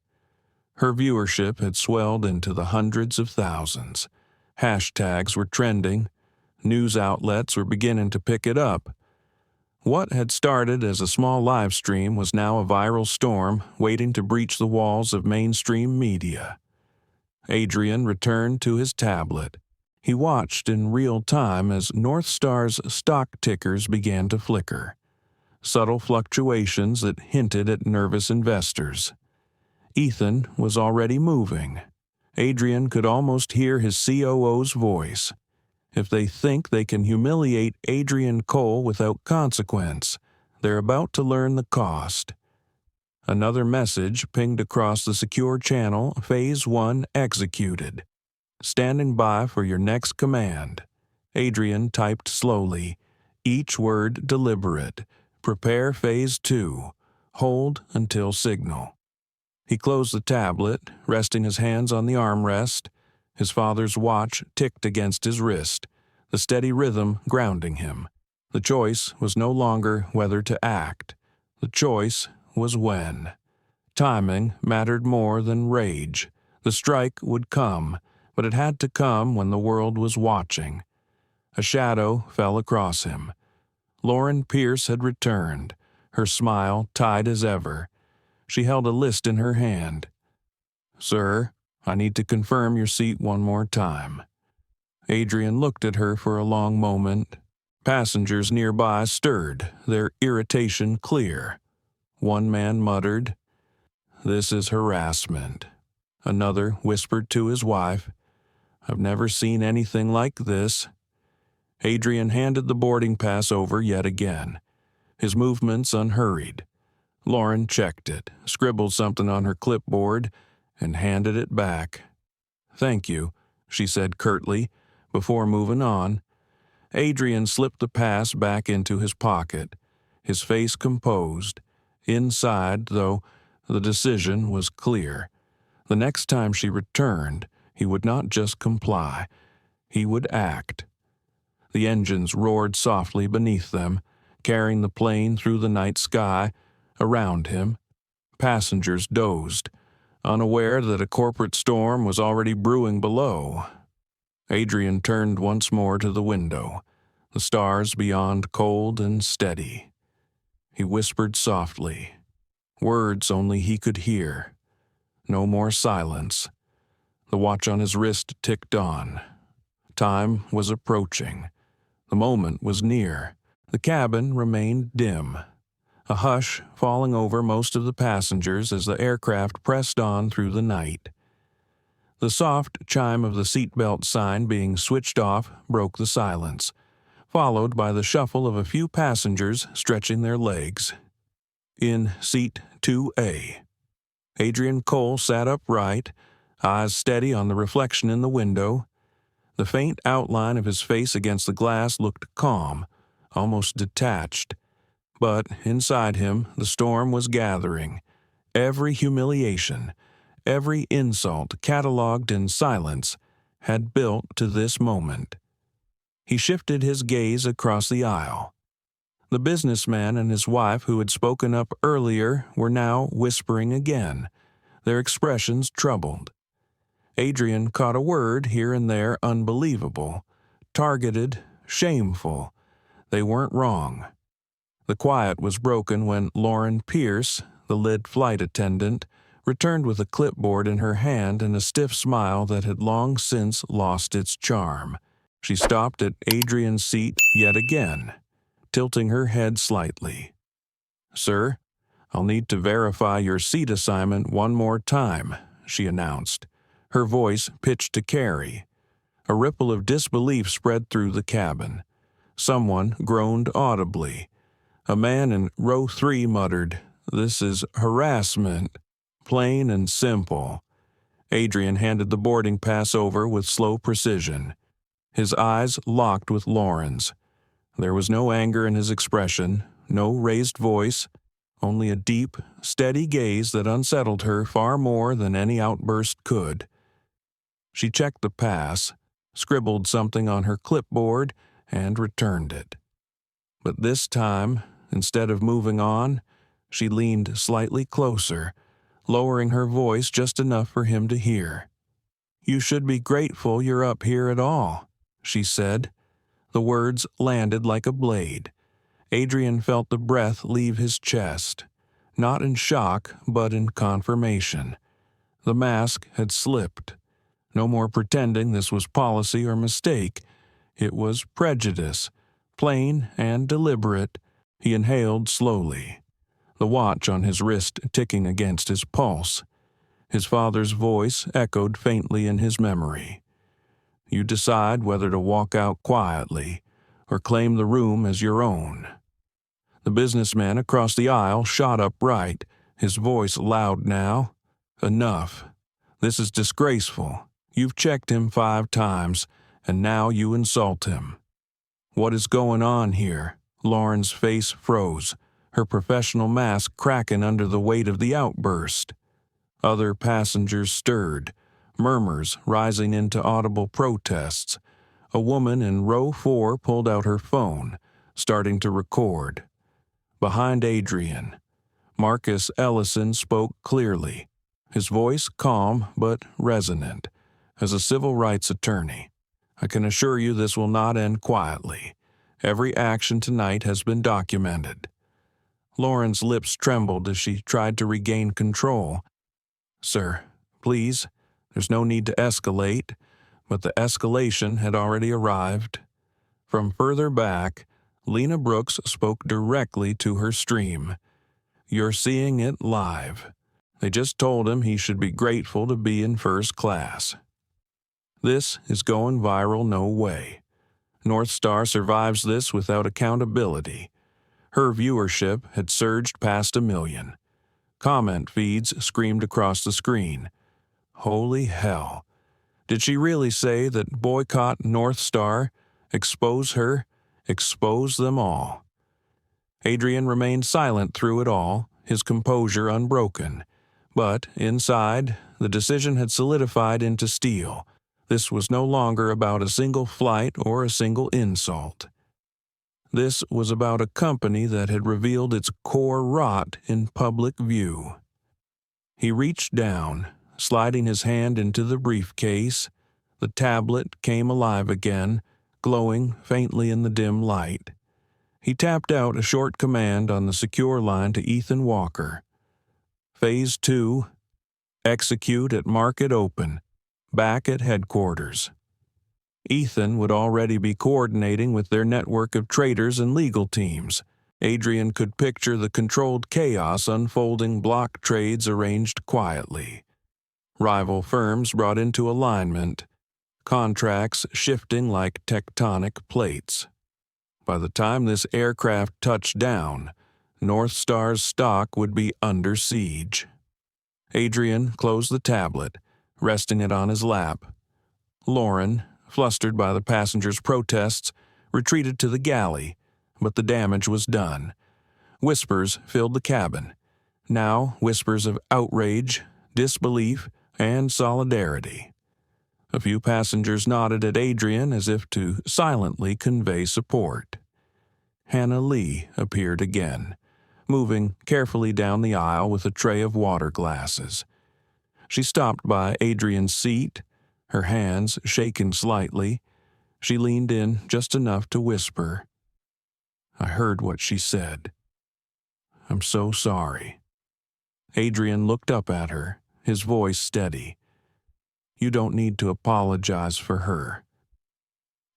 Her viewership had swelled into the hundreds of thousands. Hashtags were trending. News outlets were beginning to pick it up. What had started as a small live stream was now a viral storm waiting to breach the walls of mainstream media. Adrian returned to his tablet. He watched in real time as North Star's stock tickers began to flicker, subtle fluctuations that hinted at nervous investors. Ethan was already moving. Adrian could almost hear his COO's voice. If they think they can humiliate Adrian Cole without consequence, they're about to learn the cost. Another message pinged across the secure channel, Phase 1 executed. "Standing by for your next command." Adrian typed slowly, each word deliberate. "Prepare Phase 2. Hold until signal." He closed the tablet, resting his hands on the armrest. His father's watch ticked against his wrist, the steady rhythm grounding him. The choice was no longer whether to act. The choice was when. Timing mattered more than rage. The strike would come, but it had to come when the world was watching. A shadow fell across him. Lauren Pierce had returned, her smile tight as ever. She held a list in her hand. "Sir, I need to confirm your seat one more time." Adrian looked at her for a long moment. Passengers nearby stirred, their irritation clear. One man muttered, "This is harassment." Another whispered to his wife, "I've never seen anything like this." Adrian handed the boarding pass over yet again, his movements unhurried. Lauren checked it, scribbled something on her clipboard, and handed it back. "Thank you," she said curtly, before moving on. Adrian slipped the pass back into his pocket, his face composed. Inside, though, the decision was clear. The next time she returned, he would not just comply, he would act. The engines roared softly beneath them, carrying the plane through the night sky. Around him, passengers dozed, unaware that a corporate storm was already brewing below. Adrian turned once more to the window, the stars beyond cold and steady. He whispered softly, words only he could hear. No more silence. The watch on his wrist ticked on. Time was approaching. The moment was near. The cabin remained dim, a hush falling over most of the passengers as the aircraft pressed on through the night. The soft chime of the seatbelt sign being switched off broke the silence, followed by the shuffle of a few passengers stretching their legs. In seat 2A, Adrian Cole sat upright, eyes steady on the reflection in the window. The faint outline of his face against the glass looked calm, almost detached. But inside him, the storm was gathering. Every humiliation, every insult catalogued in silence, had built to this moment. He shifted his gaze across the aisle. The businessman and his wife who had spoken up earlier were now whispering again, their expressions troubled. Adrian caught a word here and there unbelievable, targeted, shameful. They weren't wrong. The quiet was broken when Lauren Pierce, the lead flight attendant, returned with a clipboard in her hand and a stiff smile that had long since lost its charm. She stopped at Adrian's seat yet again, tilting her head slightly. "Sir, I'll need to verify your seat assignment one more time," she announced, her voice pitched to Carrie. A ripple of disbelief spread through the cabin. Someone groaned audibly. A man in row 3 muttered, "This is harassment, plain and simple." Adrian handed the boarding pass over with slow precision. His eyes locked with Lauren's. There was no anger in his expression, no raised voice, only a deep, steady gaze that unsettled her far more than any outburst could. She checked the pass, scribbled something on her clipboard, and returned it. But this time, instead of moving on, she leaned slightly closer, lowering her voice just enough for him to hear. "You should be grateful you're up here at all," she said. The words landed like a blade. Adrian felt the breath leave his chest, not in shock, but in confirmation. The mask had slipped. No more pretending this was policy or mistake. It was prejudice, plain and deliberate. He inhaled slowly, the watch on his wrist ticking against his pulse. His father's voice echoed faintly in his memory. "You decide whether to walk out quietly or claim the room as your own." The businessman across the aisle shot upright, his voice loud now. "Enough. This is disgraceful. You've checked him 5 times, and now you insult him." "What is going on here?" Lauren's face froze, her professional mask cracking under the weight of the outburst. Other passengers stirred, murmurs rising into audible protests. A woman in row 4 pulled out her phone, starting to record. Behind Adrian, Marcus Ellison spoke clearly, his voice calm but resonant. "As a civil rights attorney, I can assure you this will not end quietly. Every action tonight has been documented." Lauren's lips trembled as she tried to regain control. "Sir, please, there's no need to escalate," but the escalation had already arrived. From further back, Lena Brooks spoke directly to her stream. "You're seeing it live. They just told him he should be grateful to be in first class." This is going viral no way. North Star survives this without accountability. Her viewership had surged past 1 million. Comment feeds screamed across the screen. Holy hell. Did she really say that boycott North Star? Expose her? Expose them all. Adrian remained silent through it all, his composure unbroken. But inside, the decision had solidified into steel. This was no longer about a single flight or a single insult. This was about a company that had revealed its core rot in public view. He reached down, sliding his hand into the briefcase. The tablet came alive again, glowing faintly in the dim light. He tapped out a short command on the secure line to Ethan Walker. Phase 2, execute at market open, back at headquarters. Ethan would already be coordinating with their network of traders and legal teams. Adrian could picture the controlled chaos unfolding, block trades arranged quietly. Rival firms brought into alignment, contracts shifting like tectonic plates. By the time this aircraft touched down, North Star's stock would be under siege. Adrian closed the tablet, resting it on his lap. Lauren, flustered by the passengers' protests, retreated to the galley, but the damage was done. Whispers filled the cabin. Now whispers of outrage, disbelief, and solidarity. A few passengers nodded at Adrian as if to silently convey support. Hannah Lee appeared again, moving carefully down the aisle with a tray of water glasses. She stopped by Adrian's seat, her hands shaken slightly. She leaned in just enough to whisper. I heard what she said. I'm so sorry. Adrian looked up at her, his voice steady. You don't need to apologize for her.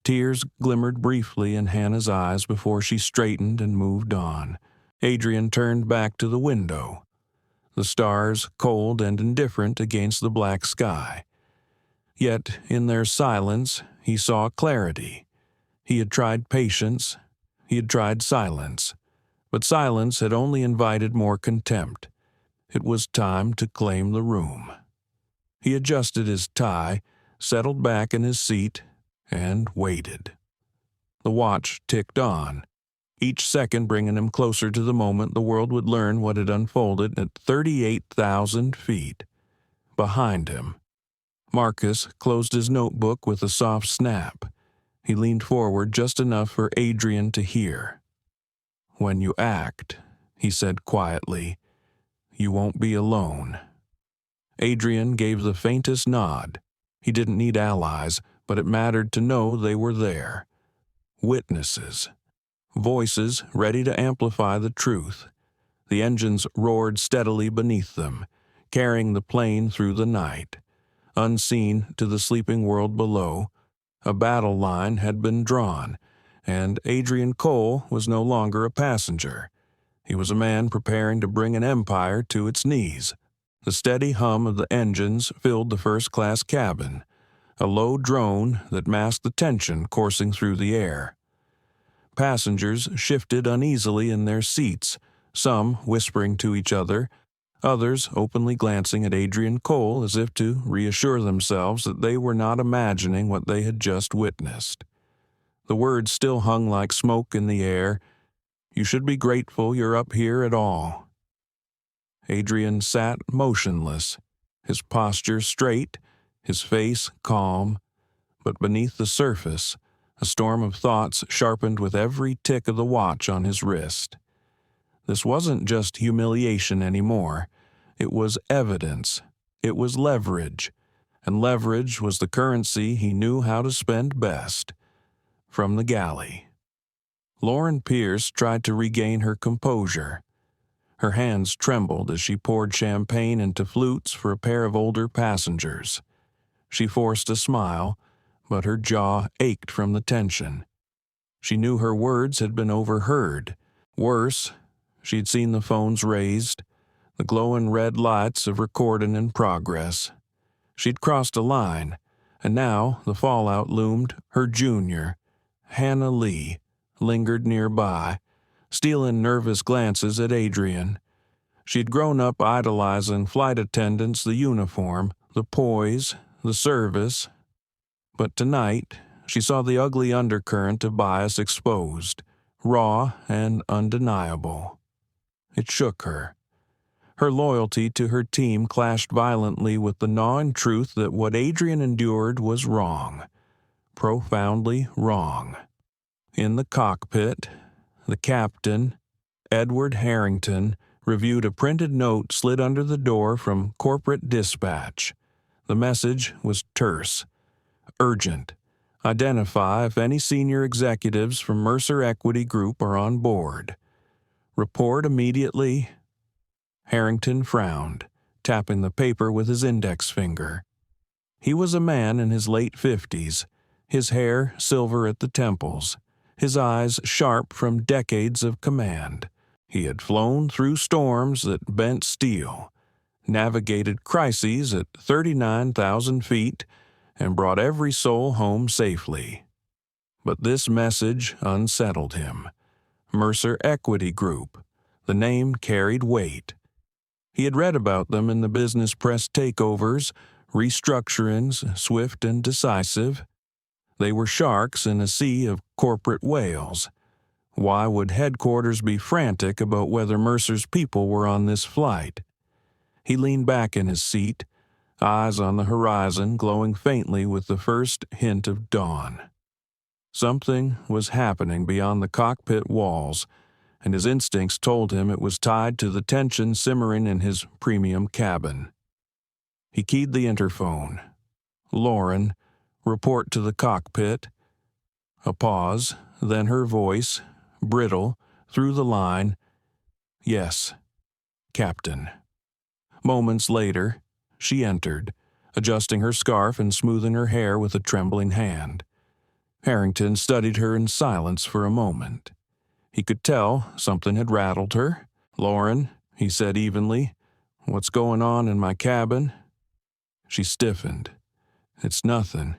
Tears glimmered briefly in Hannah's eyes before she straightened and moved on. Adrian turned back to the window, the stars cold and indifferent against the black sky. Yet, in their silence, he saw clarity. He had tried patience. He had tried silence. But silence had only invited more contempt. It was time to claim the room. He adjusted his tie, settled back in his seat, and waited. The watch ticked on. each second bringing him closer to the moment the world would learn what had unfolded at 38,000 feet. Behind him, Marcus closed his notebook with a soft snap. He leaned forward just enough for Adrian to hear. "When you act," he said quietly, "you won't be alone." Adrian gave the faintest nod. He didn't need allies, but it mattered to know they were there. Witnesses. Voices ready to amplify the truth. The engines roared steadily beneath them, carrying the plane through the night. Unseen to the sleeping world below, a battle line had been drawn, and Adrian Cole was no longer a passenger. He was a man preparing to bring an empire to its knees. The steady hum of the engines filled the first-class cabin, a low drone that masked the tension coursing through the air. Passengers shifted uneasily in their seats, some whispering to each other, others openly glancing at Adrian Cole as if to reassure themselves that they were not imagining what they had just witnessed. The words still hung like smoke in the air. "You should be grateful you're up here at all." Adrian sat motionless, his posture straight, his face calm, but beneath the surface, a storm of thoughts sharpened with every tick of the watch on his wrist. This wasn't just humiliation anymore. It was evidence. It was leverage. And leverage was the currency he knew how to spend best. From the galley. Lauren Pierce tried to regain her composure. Her hands trembled as she poured champagne into flutes for a pair of older passengers. She forced a smile, but her jaw ached from the tension. She knew her words had been overheard. Worse, she'd seen the phones raised, the glowing red lights of recording in progress. She'd crossed a line, and now the fallout loomed. Her junior, Hannah Lee, lingered nearby, stealing nervous glances at Adrian. She'd grown up idolizing flight attendants, the uniform, the poise, the service. But tonight, she saw the ugly undercurrent of bias exposed, raw and undeniable. It shook her. Her loyalty to her team clashed violently with the gnawing truth that what Adrian endured was wrong. Profoundly wrong. In the cockpit, the captain, Edward Harrington, reviewed a printed note slid under the door from corporate dispatch. The message was terse. Urgent. Identify if any senior executives from Mercer Equity Group are on board. Report immediately. Harrington frowned, tapping the paper with his index finger. He was a man in his late 50s, his hair silver at the temples, his eyes sharp from decades of command. He had flown through storms that bent steel, navigated crises at 39,000 feet, and brought every soul home safely. But this message unsettled him. Mercer Equity Group. The name carried weight. He had read about them in the business press takeovers, restructurings, swift and decisive. They were sharks in a sea of corporate whales. Why would headquarters be frantic about whether Mercer's people were on this flight? He leaned back in his seat, eyes on the horizon glowing faintly with the first hint of dawn. Something was happening beyond the cockpit walls, and his instincts told him it was tied to the tension simmering in his premium cabin. He keyed the interphone. "Lauren, report to the cockpit." A pause, then her voice, brittle, through the line. "Yes, Captain." Moments later, she entered, adjusting her scarf and smoothing her hair with a trembling hand. Harrington studied her in silence for a moment. He could tell something had rattled her. "Lauren," he said evenly, "what's going on in my cabin?" She stiffened. "It's nothing.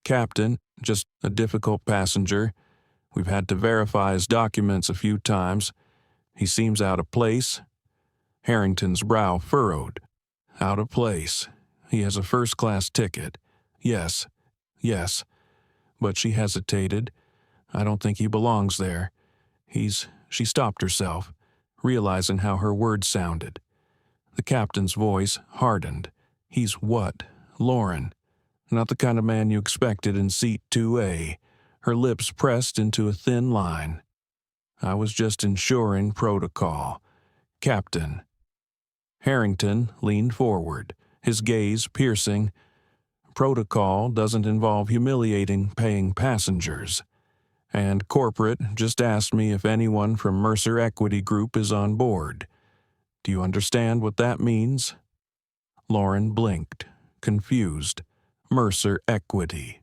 Captain, just a difficult passenger. We've had to verify his documents a few times. He seems out of place." Harrington's brow furrowed. "Out of place. He has a first-class ticket. Yes, yes." But she hesitated. "I don't think he belongs there. She stopped herself, realizing how her words sounded. The captain's voice hardened. He's what? Lauren. Not the kind of man you expected in seat 2A. Her lips pressed into a thin line. I was just ensuring protocol. Captain. Harrington leaned forward, his gaze piercing. Protocol doesn't involve humiliating paying passengers. And corporate just asked me if anyone from Mercer Equity Group is on board. Do you understand what that means? Lauren blinked, confused. Mercer Equity.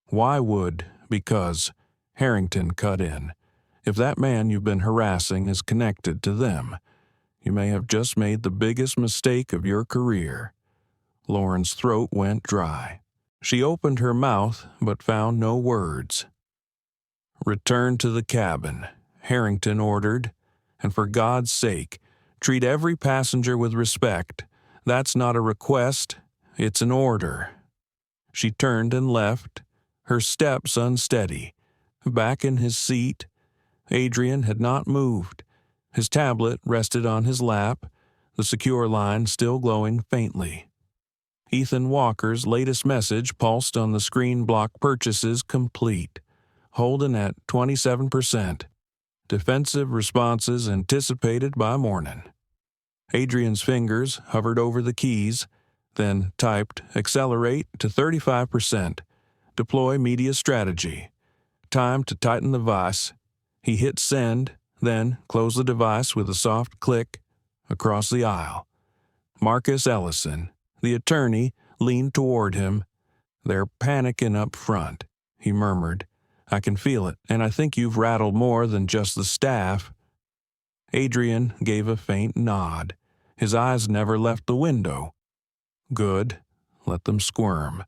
Why would? Because Harrington cut in. If that man you've been harassing is connected to them, you may have just made the biggest mistake of your career. Lauren's throat went dry. She opened her mouth but found no words. Return to the cabin, Harrington ordered. And for God's sake, treat every passenger with respect. That's not a request, it's an order. She turned and left, her steps unsteady. Back in his seat, Adrian had not moved. His tablet rested on his lap, the secure line still glowing faintly. Ethan Walker's latest message pulsed on the screen. Block purchases complete. Holden at 27%. Defensive responses anticipated by morning. Adrian's fingers hovered over the keys, then typed accelerate to 35%. Deploy media strategy. Time to tighten the vise. He hit send, then closed the device with a soft click across the aisle. Marcus Ellison, the attorney, leaned toward him. They're panicking up front, he murmured. I can feel it, and I think you've rattled more than just the staff. Adrian gave a faint nod. His eyes never left the window. Good. Let them squirm.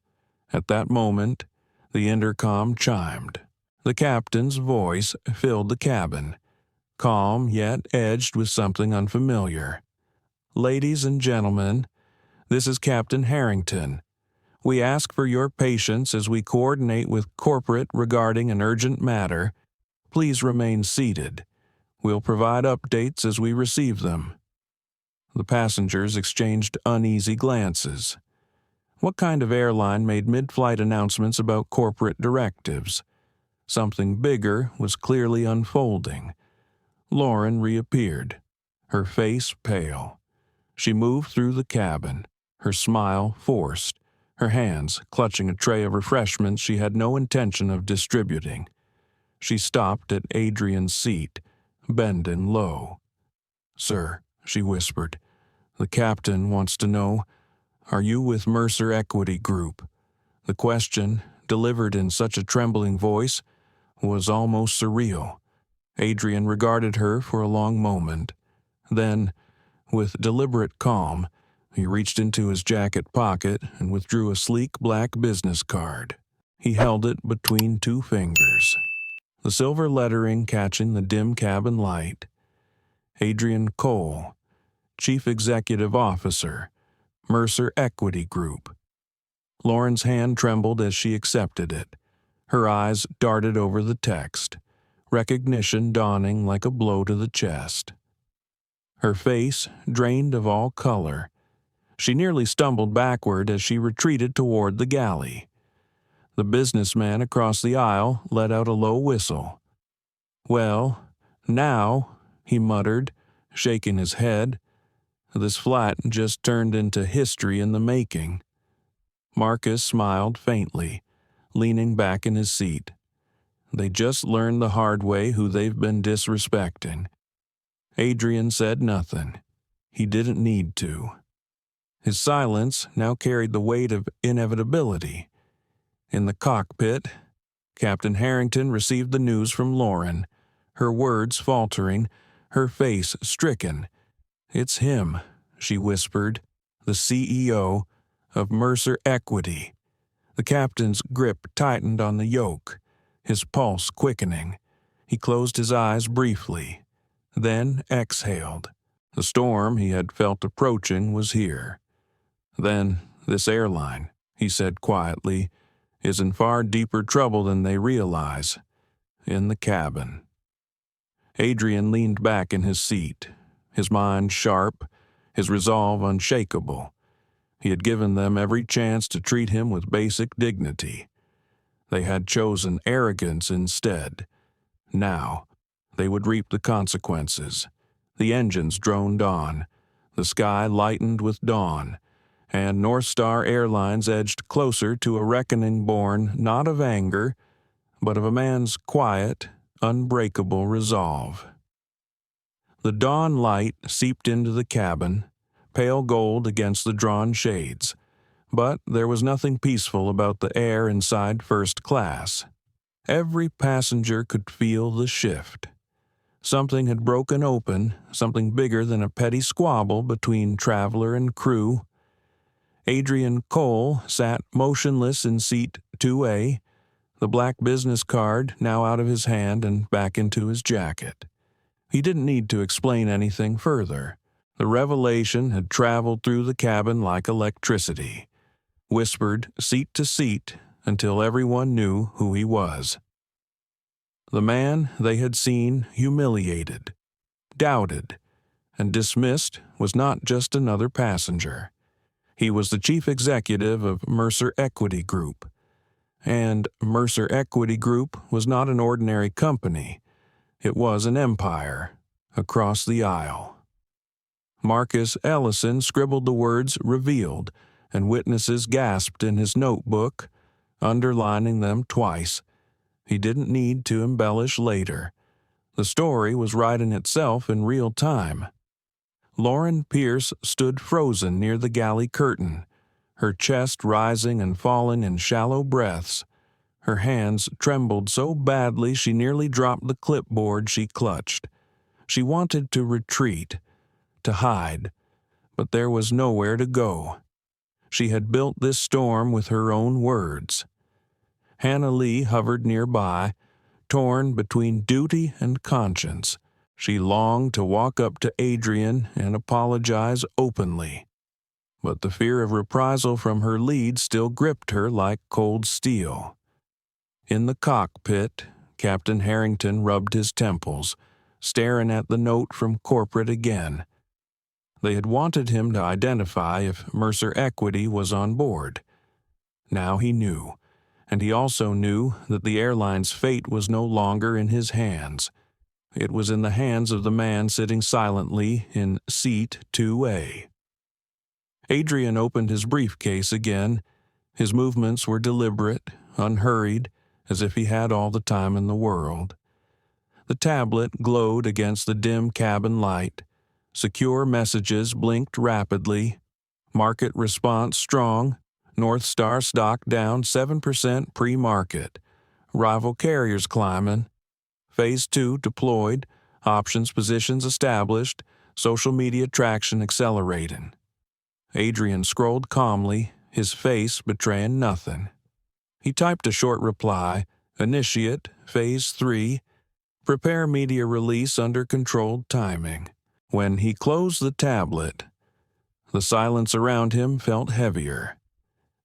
At that moment, the intercom chimed. The captain's voice filled the cabin, calm yet edged with something unfamiliar. Ladies and gentlemen, this is Captain Harrington. We ask for your patience as we coordinate with corporate regarding an urgent matter. Please remain seated. We'll provide updates as we receive them. The passengers exchanged uneasy glances. What kind of airline made mid-flight announcements about corporate directives? Something bigger was clearly unfolding. Lauren reappeared, her face pale. She moved through the cabin, her smile forced, her hands clutching a tray of refreshments she had no intention of distributing. She stopped at Adrian's seat, bending low. Sir, she whispered, the captain wants to know, are you with Mercer Equity Group? The question, delivered in such a trembling voice, was almost surreal. Adrian regarded her for a long moment. Then, with deliberate calm, he reached into his jacket pocket and withdrew a sleek black business card. He held it between two fingers, the silver lettering catching the dim cabin light. Adrian Cole, Chief Executive Officer, Mercer Equity Group. Lauren's hand trembled as she accepted it. Her eyes darted over the text, recognition dawning like a blow to the chest. Her face drained of all color. She nearly stumbled backward as she retreated toward the galley. The businessman across the aisle let out a low whistle. Well, now, he muttered, shaking his head, this flight just turned into history in the making. Marcus smiled faintly, leaning back in his seat. They just learned the hard way who they've been disrespecting. Adrian said nothing. He didn't need to. His silence now carried the weight of inevitability. In the cockpit, Captain Harrington received the news from Lauren, her words faltering, her face stricken. It's him, she whispered, the CEO of Mercer Equity. The captain's grip tightened on the yoke, his pulse quickening. He closed his eyes briefly, then exhaled. The storm he had felt approaching was here. Then this airline, he said quietly, is in far deeper trouble than they realize. In the cabin. Adrian leaned back in his seat, his mind sharp, his resolve unshakable. He had given them every chance to treat him with basic dignity. They had chosen arrogance instead. Now, they would reap the consequences. The engines droned on, the sky lightened with dawn, and North Star Airlines edged closer to a reckoning born not of anger, but of a man's quiet, unbreakable resolve. The dawn light seeped into the cabin, pale gold against the drawn shades, but there was nothing peaceful about the air inside first class. Every passenger could feel the shift. Something had broken open, something bigger than a petty squabble between traveler and crew. Adrian Cole sat motionless in seat 2A, the black business card now out of his hand and back into his jacket. He didn't need to explain anything further. The revelation had traveled through the cabin like electricity, whispered seat to seat until everyone knew who he was. The man they had seen humiliated, doubted, and dismissed was not just another passenger. He was the chief executive of Mercer Equity Group. And Mercer Equity Group was not an ordinary company. It was an empire across the aisle. Marcus Ellison scribbled the words "revealed," and witnesses gasped in his notebook, underlining them twice. He didn't need to embellish later. The story was writing itself in real time. Lauren Pierce stood frozen near the galley curtain, her chest rising and falling in shallow breaths. Her hands trembled so badly she nearly dropped the clipboard she clutched. She wanted to retreat, to hide, but there was nowhere to go. She had built this storm with her own words. Hannah Lee hovered nearby, torn between duty and conscience. She longed to walk up to Adrian and apologize openly. But the fear of reprisal from her lead still gripped her like cold steel. In the cockpit, Captain Harrington rubbed his temples, staring at the note from corporate again. They had wanted him to identify if Mercer Equity was on board. Now he knew, and he also knew that the airline's fate was no longer in his hands. It was in the hands of the man sitting silently in seat 2A. Adrian opened his briefcase again. His movements were deliberate, unhurried, as if he had all the time in the world. The tablet glowed against the dim cabin light. Secure messages blinked rapidly. Market response strong. North Star stock down 7% pre-market. Rival carriers climbing. Phase 2 deployed. Options positions established. Social media traction accelerating. Adrian scrolled calmly, his face betraying nothing. He typed a short reply, initiate, phase 3, prepare media release under controlled timing. When he closed the tablet, the silence around him felt heavier.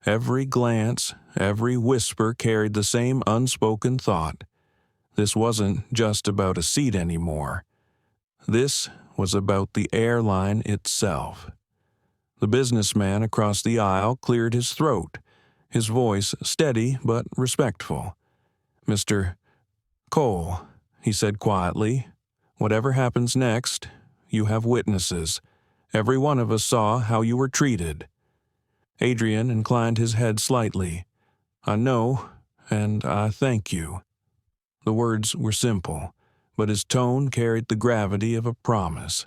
Every glance, every whisper carried the same unspoken thought. This wasn't just about a seat anymore. This was about the airline itself. The businessman across the aisle cleared his throat, his voice steady but respectful. "Mr. Cole," he said quietly, "whatever happens next, you have witnesses. Every one of us saw how you were treated." Adrian inclined his head slightly. "I know, and I thank you." The words were simple, but his tone carried the gravity of a promise.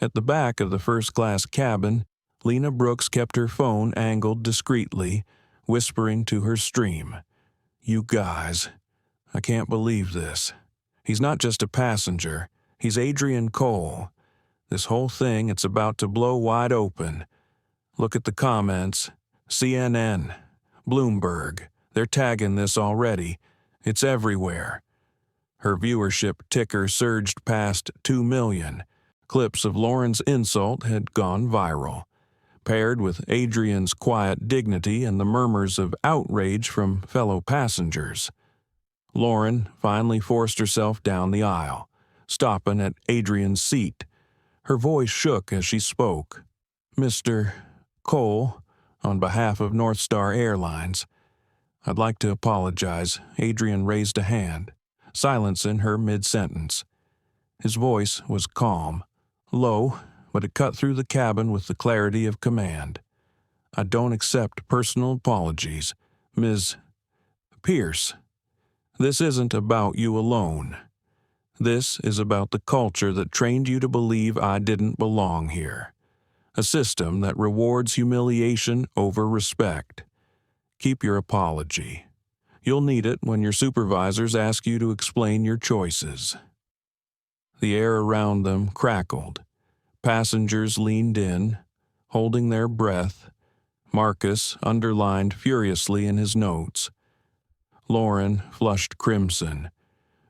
At the back of the first-class cabin, Lena Brooks kept her phone angled discreetly, whispering to her stream. "You guys, I can't believe this. He's not just a passenger. He's Adrian Cole. This whole thing, it's about to blow wide open. Look at the comments. CNN, Bloomberg, they're tagging this already. It's everywhere." Her viewership ticker surged past 2 million. Clips of Lauren's insult had gone viral, paired with Adrian's quiet dignity and the murmurs of outrage from fellow passengers. Lauren finally forced herself down the aisle. stopping at Adrian's seat. Her voice shook as she spoke. "Mr. Cole, on behalf of North Star Airlines, I'd like to apologize." Adrian raised a hand, silencing her mid-sentence. His voice was calm, low, but it cut through the cabin with the clarity of command. "I don't accept personal apologies, Ms. Pierce. This isn't about you alone. This is about the culture that trained you to believe I didn't belong here. A system that rewards humiliation over respect. Keep your apology. You'll need it when your supervisors ask you to explain your choices." The air around them crackled. Passengers leaned in, holding their breath. Marcus underlined furiously in his notes. Lauren flushed crimson.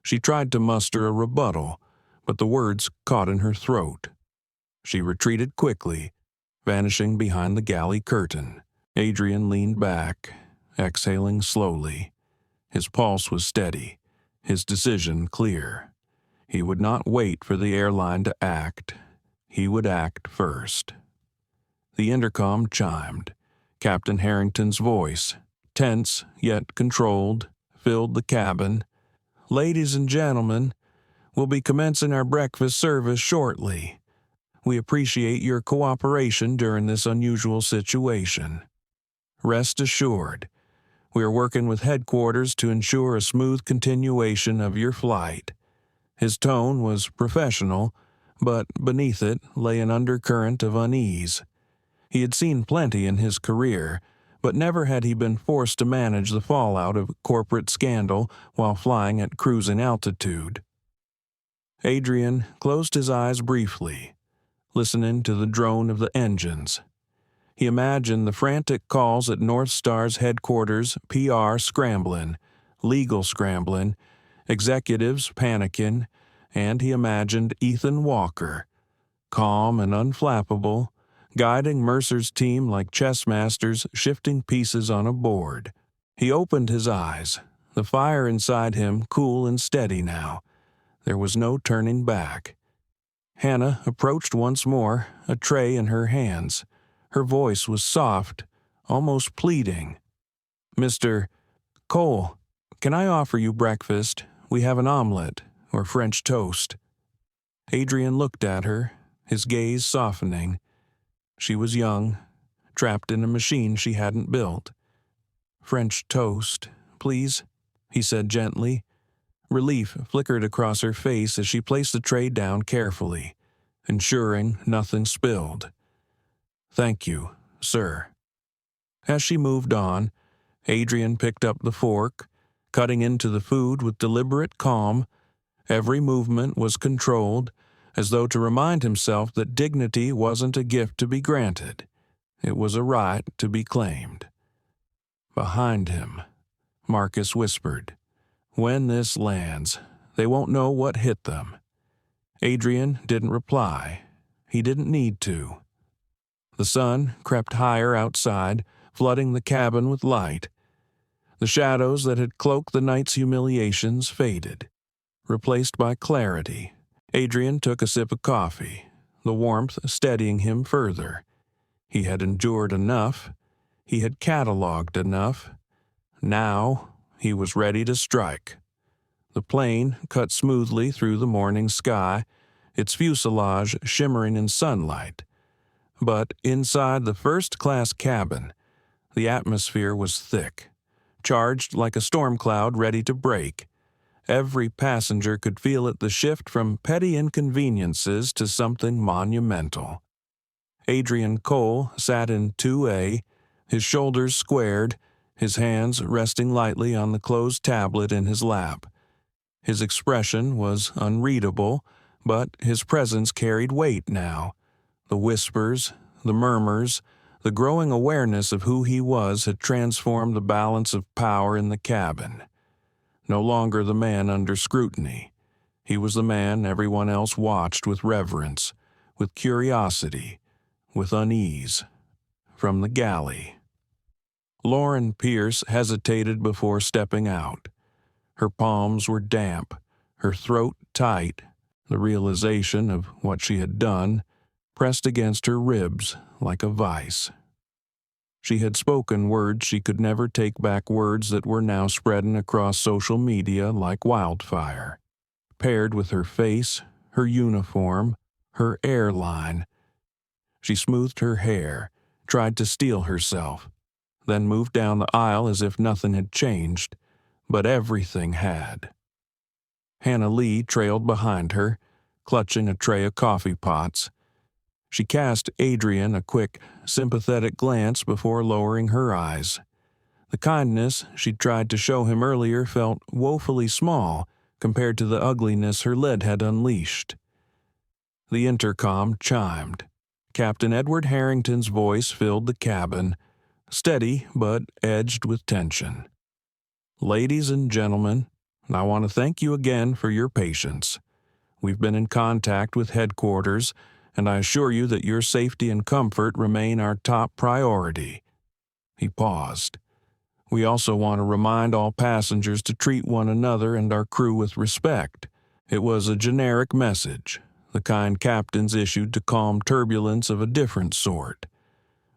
She tried to muster a rebuttal, but the words caught in her throat. She retreated quickly, vanishing behind the galley curtain. Adrian leaned back, exhaling slowly. His pulse was steady, his decision clear. He would not wait for the airline to act. He would act first. The intercom chimed. Captain Harrington's voice, tense yet controlled, filled the cabin. "Ladies and gentlemen, we'll be commencing our breakfast service shortly. We appreciate your cooperation during this unusual situation. Rest assured, we are working with headquarters to ensure a smooth continuation of your flight." His tone was professional, but beneath it lay an undercurrent of unease. He had seen plenty in his career, but never had he been forced to manage the fallout of corporate scandal while flying at cruising altitude. Adrian closed his eyes briefly, listening to the drone of the engines. He imagined the frantic calls at North Star's headquarters, PR scrambling, legal scrambling, executives panicking, and he imagined Ethan Walker, calm and unflappable, guiding Mercer's team like chess masters shifting pieces on a board. He opened his eyes, the fire inside him cool and steady now. There was no turning back. Hannah approached once more, a tray in her hands. Her voice was soft, almost pleading. "Mr. Cole, can I offer you breakfast? We have an omelet or French toast." Adrian looked at her, his gaze softening. She was young, trapped in a machine she hadn't built. "French toast, please," he said gently. Relief flickered across her face as she placed the tray down carefully, ensuring nothing spilled. "Thank you, sir." As she moved on, Adrian picked up the fork, cutting into the food with deliberate calm. Every movement was controlled, as though to remind himself that dignity wasn't a gift to be granted. It was a right to be claimed. Behind him, Marcus whispered, "When this lands, they won't know what hit them." Adrian didn't reply. He didn't need to. The sun crept higher outside, flooding the cabin with light. The shadows that had cloaked the night's humiliations faded, replaced by clarity. Adrian took a sip of coffee, the warmth steadying him further. He had endured enough. He had cataloged enough. Now he was ready to strike. The plane cut smoothly through the morning sky, its fuselage shimmering in sunlight. But inside the first-class cabin, the atmosphere was thick, charged like a storm cloud ready to break. Every passenger could feel it, the shift from petty inconveniences to something monumental. Adrian Cole sat in 2A, his shoulders squared, his hands resting lightly on the closed tablet in his lap. His expression was unreadable, but his presence carried weight now. The whispers, the murmurs, the growing awareness of who he was had transformed the balance of power in the cabin. No longer the man under scrutiny. He was the man everyone else watched with reverence, with curiosity, with unease. From the galley. Lauren Pierce hesitated before stepping out. Her palms were damp, her throat tight, The realization of what she had done pressed against her ribs like a vice. She had spoken words she could never take back, words that were now spreading across social media like wildfire. Paired with her face, her uniform, her airline. She smoothed her hair, tried to steel herself, then moved down the aisle as if nothing had changed, but everything had. Hannah Lee trailed behind her, clutching a tray of coffee pots. She cast Adrian a quick, sympathetic glance before lowering her eyes. The kindness she'd tried to show him earlier felt woefully small compared to the ugliness her lead had unleashed. The intercom chimed. Captain Edward Harrington's voice filled the cabin, steady but edged with tension. "Ladies and gentlemen, I want to thank you again for your patience. We've been in contact with headquarters, and I assure you that your safety and comfort remain our top priority." He paused. "We also want to remind all passengers to treat one another and our crew with respect." It was a generic message, the kind captains issued to calm turbulence of a different sort.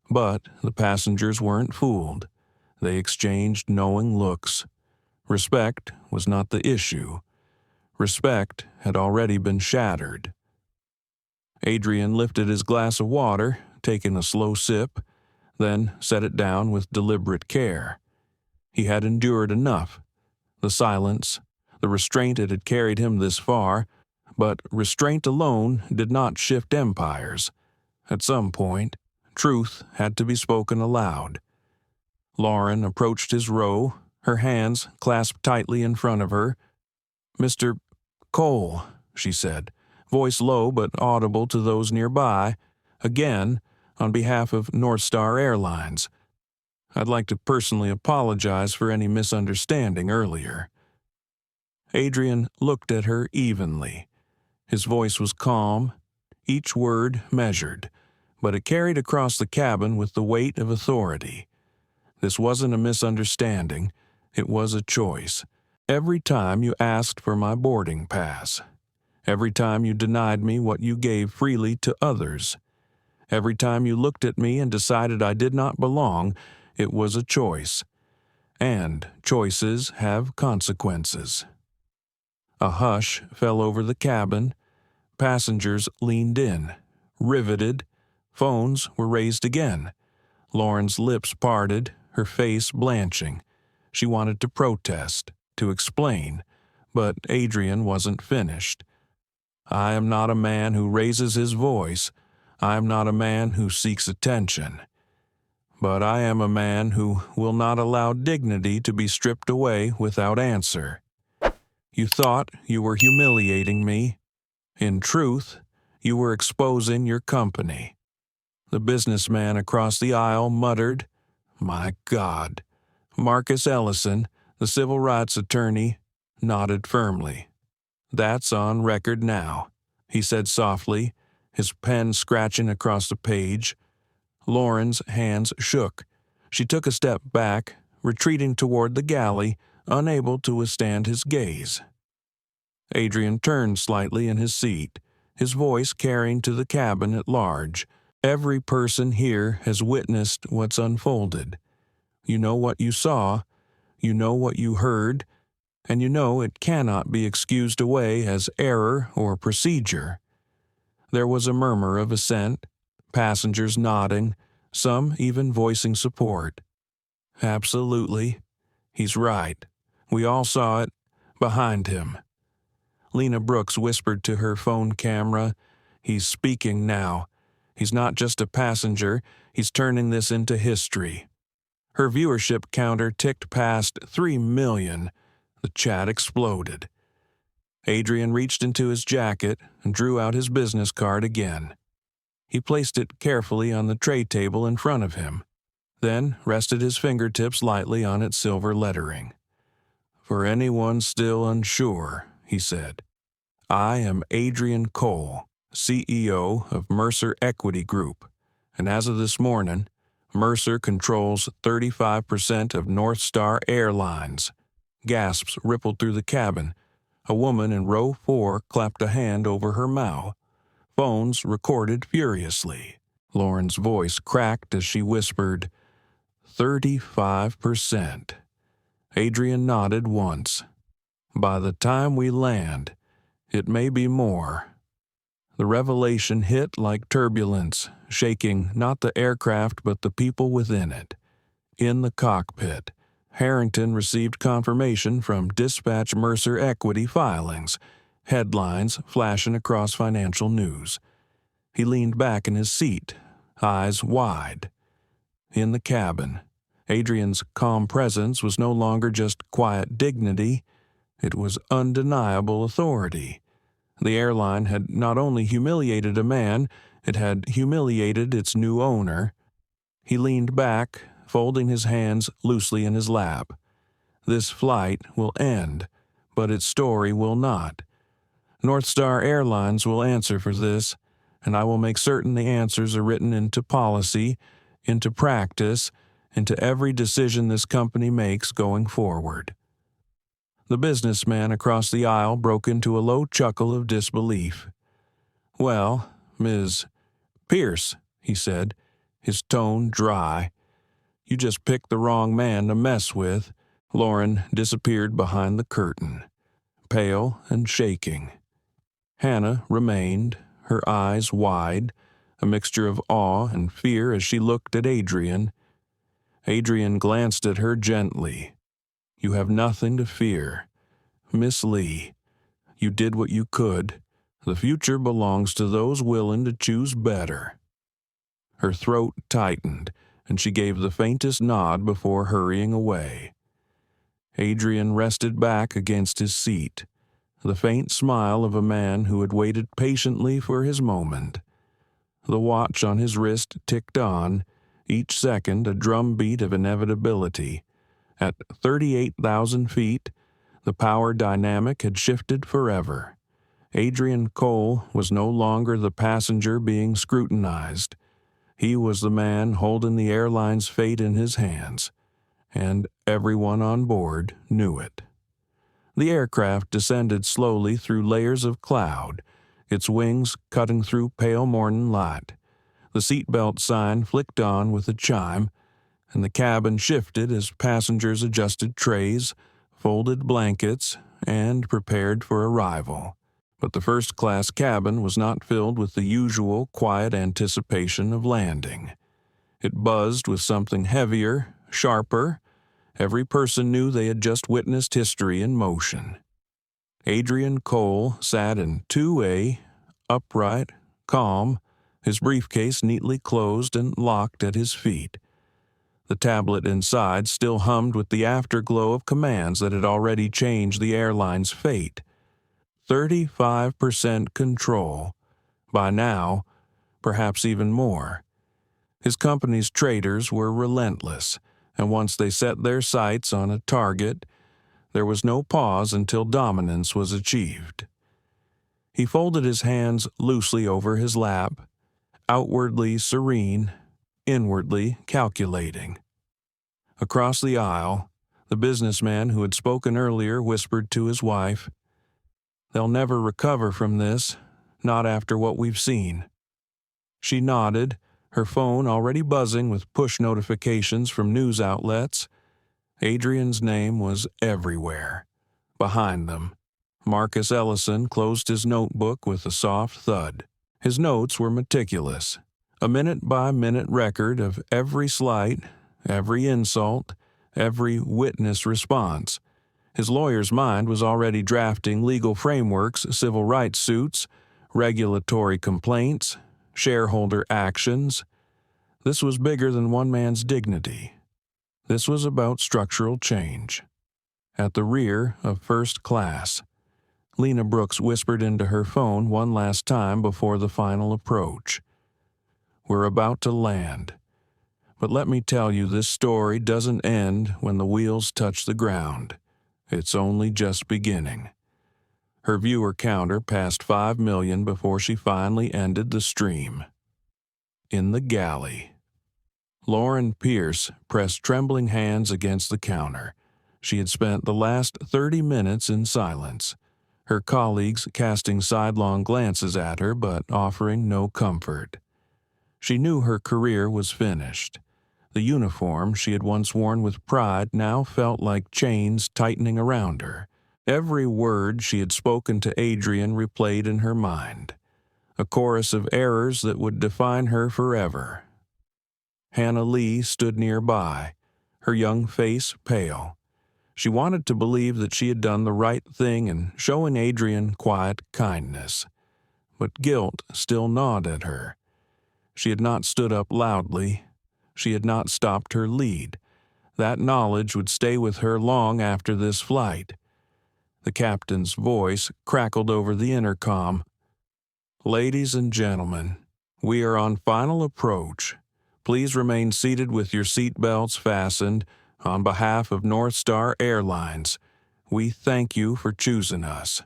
But the passengers weren't fooled. They exchanged knowing looks. Respect was not the issue. Respect had already been shattered. Adrian lifted his glass of water, taking a slow sip, then set it down with deliberate care. He had endured enough. The silence, the restraint it had carried him this far, but restraint alone did not shift empires. At some point, truth had to be spoken aloud. Lauren approached his row, her hands clasped tightly in front of her. "Mr. Cole," she said, voice low but audible to those nearby, again, on behalf of North Star Airlines. "I'd like to personally apologize for any misunderstanding earlier." Adrian looked at her evenly. His voice was calm, each word measured, but it carried across the cabin with the weight of authority. This wasn't a misunderstanding, it was a choice. Every time you asked for my boarding pass, every time you denied me what you gave freely to others, every time you looked at me and decided I did not belong, it was a choice. And choices have consequences. A hush fell over the cabin. Passengers leaned in, riveted. Phones were raised again. Lauren's lips parted, her face blanching. She wanted to protest, to explain, but Adrian wasn't finished. "I am not a man who raises his voice. I am not a man who seeks attention. But I am a man who will not allow dignity to be stripped away without answer. You thought you were humiliating me. In truth, you were exposing your company." The businessman across the aisle muttered, "My God." Marcus Ellison, the civil rights attorney, nodded firmly. "That's on record now," he said softly, his pen scratching across the page. Lauren's hands shook. She took a step back, retreating toward the galley, unable to withstand his gaze. Adrian turned slightly in his seat, his voice carrying to the cabin at large. "Every person here has witnessed what's unfolded. You know what you saw, you know what you heard, and you know it cannot be excused away as error or procedure." There was a murmur of assent, passengers nodding, some even voicing support. "Absolutely. He's right. We all saw it. Behind him." Lena Brooks whispered to her phone camera, "He's speaking now. He's not just a passenger, he's turning this into history." Her viewership counter ticked past 3 million. The chat exploded. Adrian reached into his jacket and drew out his business card again. He placed it carefully on the tray table in front of him, then rested his fingertips lightly on its silver lettering. "For anyone still unsure," he said, "I am Adrian Cole, CEO of Mercer Equity Group, and as of this morning, Mercer controls 35% of North Star Airlines." Gasps rippled through the cabin. A woman in row 4 clapped a hand over her mouth. Phones recorded furiously. Lauren's voice cracked as she whispered, 35%. Adrian nodded once. By the time we land, it may be more. The revelation hit like turbulence, shaking not the aircraft but the people within it. In the cockpit, Harrington received confirmation from Dispatch Mercer Equity filings, headlines flashing across financial news. He leaned back in his seat, eyes wide. In the cabin, Adrian's calm presence was no longer just quiet dignity, it was undeniable authority. The airline had not only humiliated a man, it had humiliated its new owner. He leaned back, folding his hands loosely in his lap. This flight will end, but its story will not. North Star Airlines will answer for this, and I will make certain the answers are written into policy, into practice, into every decision this company makes going forward. The businessman across the aisle broke into a low chuckle of disbelief. Well, Ms. Pierce, he said, his tone dry. You just picked the wrong man to mess with. Lauren disappeared behind the curtain, pale and shaking. Hannah remained, her eyes wide, a mixture of awe and fear as she looked at Adrian. Adrian glanced at her gently. You have nothing to fear. Miss Lee, you did what you could. The future belongs to those willing to choose better. Her throat tightened, and she gave the faintest nod before hurrying away. Adrian rested back against his seat, the faint smile of a man who had waited patiently for his moment. The watch on his wrist ticked on, each second a drumbeat of inevitability. At 38,000 feet, the power dynamic had shifted forever. Adrian Cole was no longer the passenger being scrutinized. He was the man holding the airline's fate in his hands, and everyone on board knew it. The aircraft descended slowly through layers of cloud, its wings cutting through pale morning light. The seatbelt sign flicked on with a chime, and the cabin shifted as passengers adjusted trays, folded blankets, and prepared for arrival. But the first-class cabin was not filled with the usual quiet anticipation of landing. It buzzed with something heavier, sharper. Every person knew they had just witnessed history in motion. Adrian Cole sat in 2A, upright, calm, his briefcase neatly closed and locked at his feet. The tablet inside still hummed with the afterglow of commands that had already changed the airline's fate. 35% control. By now, perhaps even more. His company's traders were relentless, and once they set their sights on a target, there was no pause until dominance was achieved. He folded his hands loosely over his lap, outwardly serene, inwardly calculating. Across the aisle, the businessman who had spoken earlier whispered to his wife, "They'll never recover from this, not after what we've seen." She nodded, her phone already buzzing with push notifications from news outlets. Adrian's name was everywhere. Behind them, Marcus Ellison closed his notebook with a soft thud. His notes were meticulous, a minute-by-minute record of every slight, every insult, every witness response. His lawyer's mind was already drafting legal frameworks, civil rights suits, regulatory complaints, shareholder actions. This was bigger than one man's dignity. This was about structural change. At the rear of first class, Lena Brooks whispered into her phone one last time before the final approach. "We're about to land. But let me tell you, this story doesn't end when the wheels touch the ground. It's only just beginning." Her viewer counter passed 5 million before she finally ended the stream. In the galley. Lauren Pierce pressed trembling hands against the counter. She had spent the last 30 minutes in silence. her colleagues casting sidelong glances at her but offering no comfort. She knew her career was finished. The uniform she had once worn with pride now felt like chains tightening around her. Every word she had spoken to Adrian replayed in her mind, a chorus of errors that would define her forever. Hannah Lee stood nearby, her young face pale. She wanted to believe that she had done the right thing in showing Adrian quiet kindness, but guilt still gnawed at her. She had not stood up loudly. She had not stopped her lead. That knowledge would stay with her long after this flight. The captain's voice crackled over the intercom. "Ladies and gentlemen, we are on final approach. Please remain seated with your seat belts fastened. On behalf of North Star Airlines, we thank you for choosing us."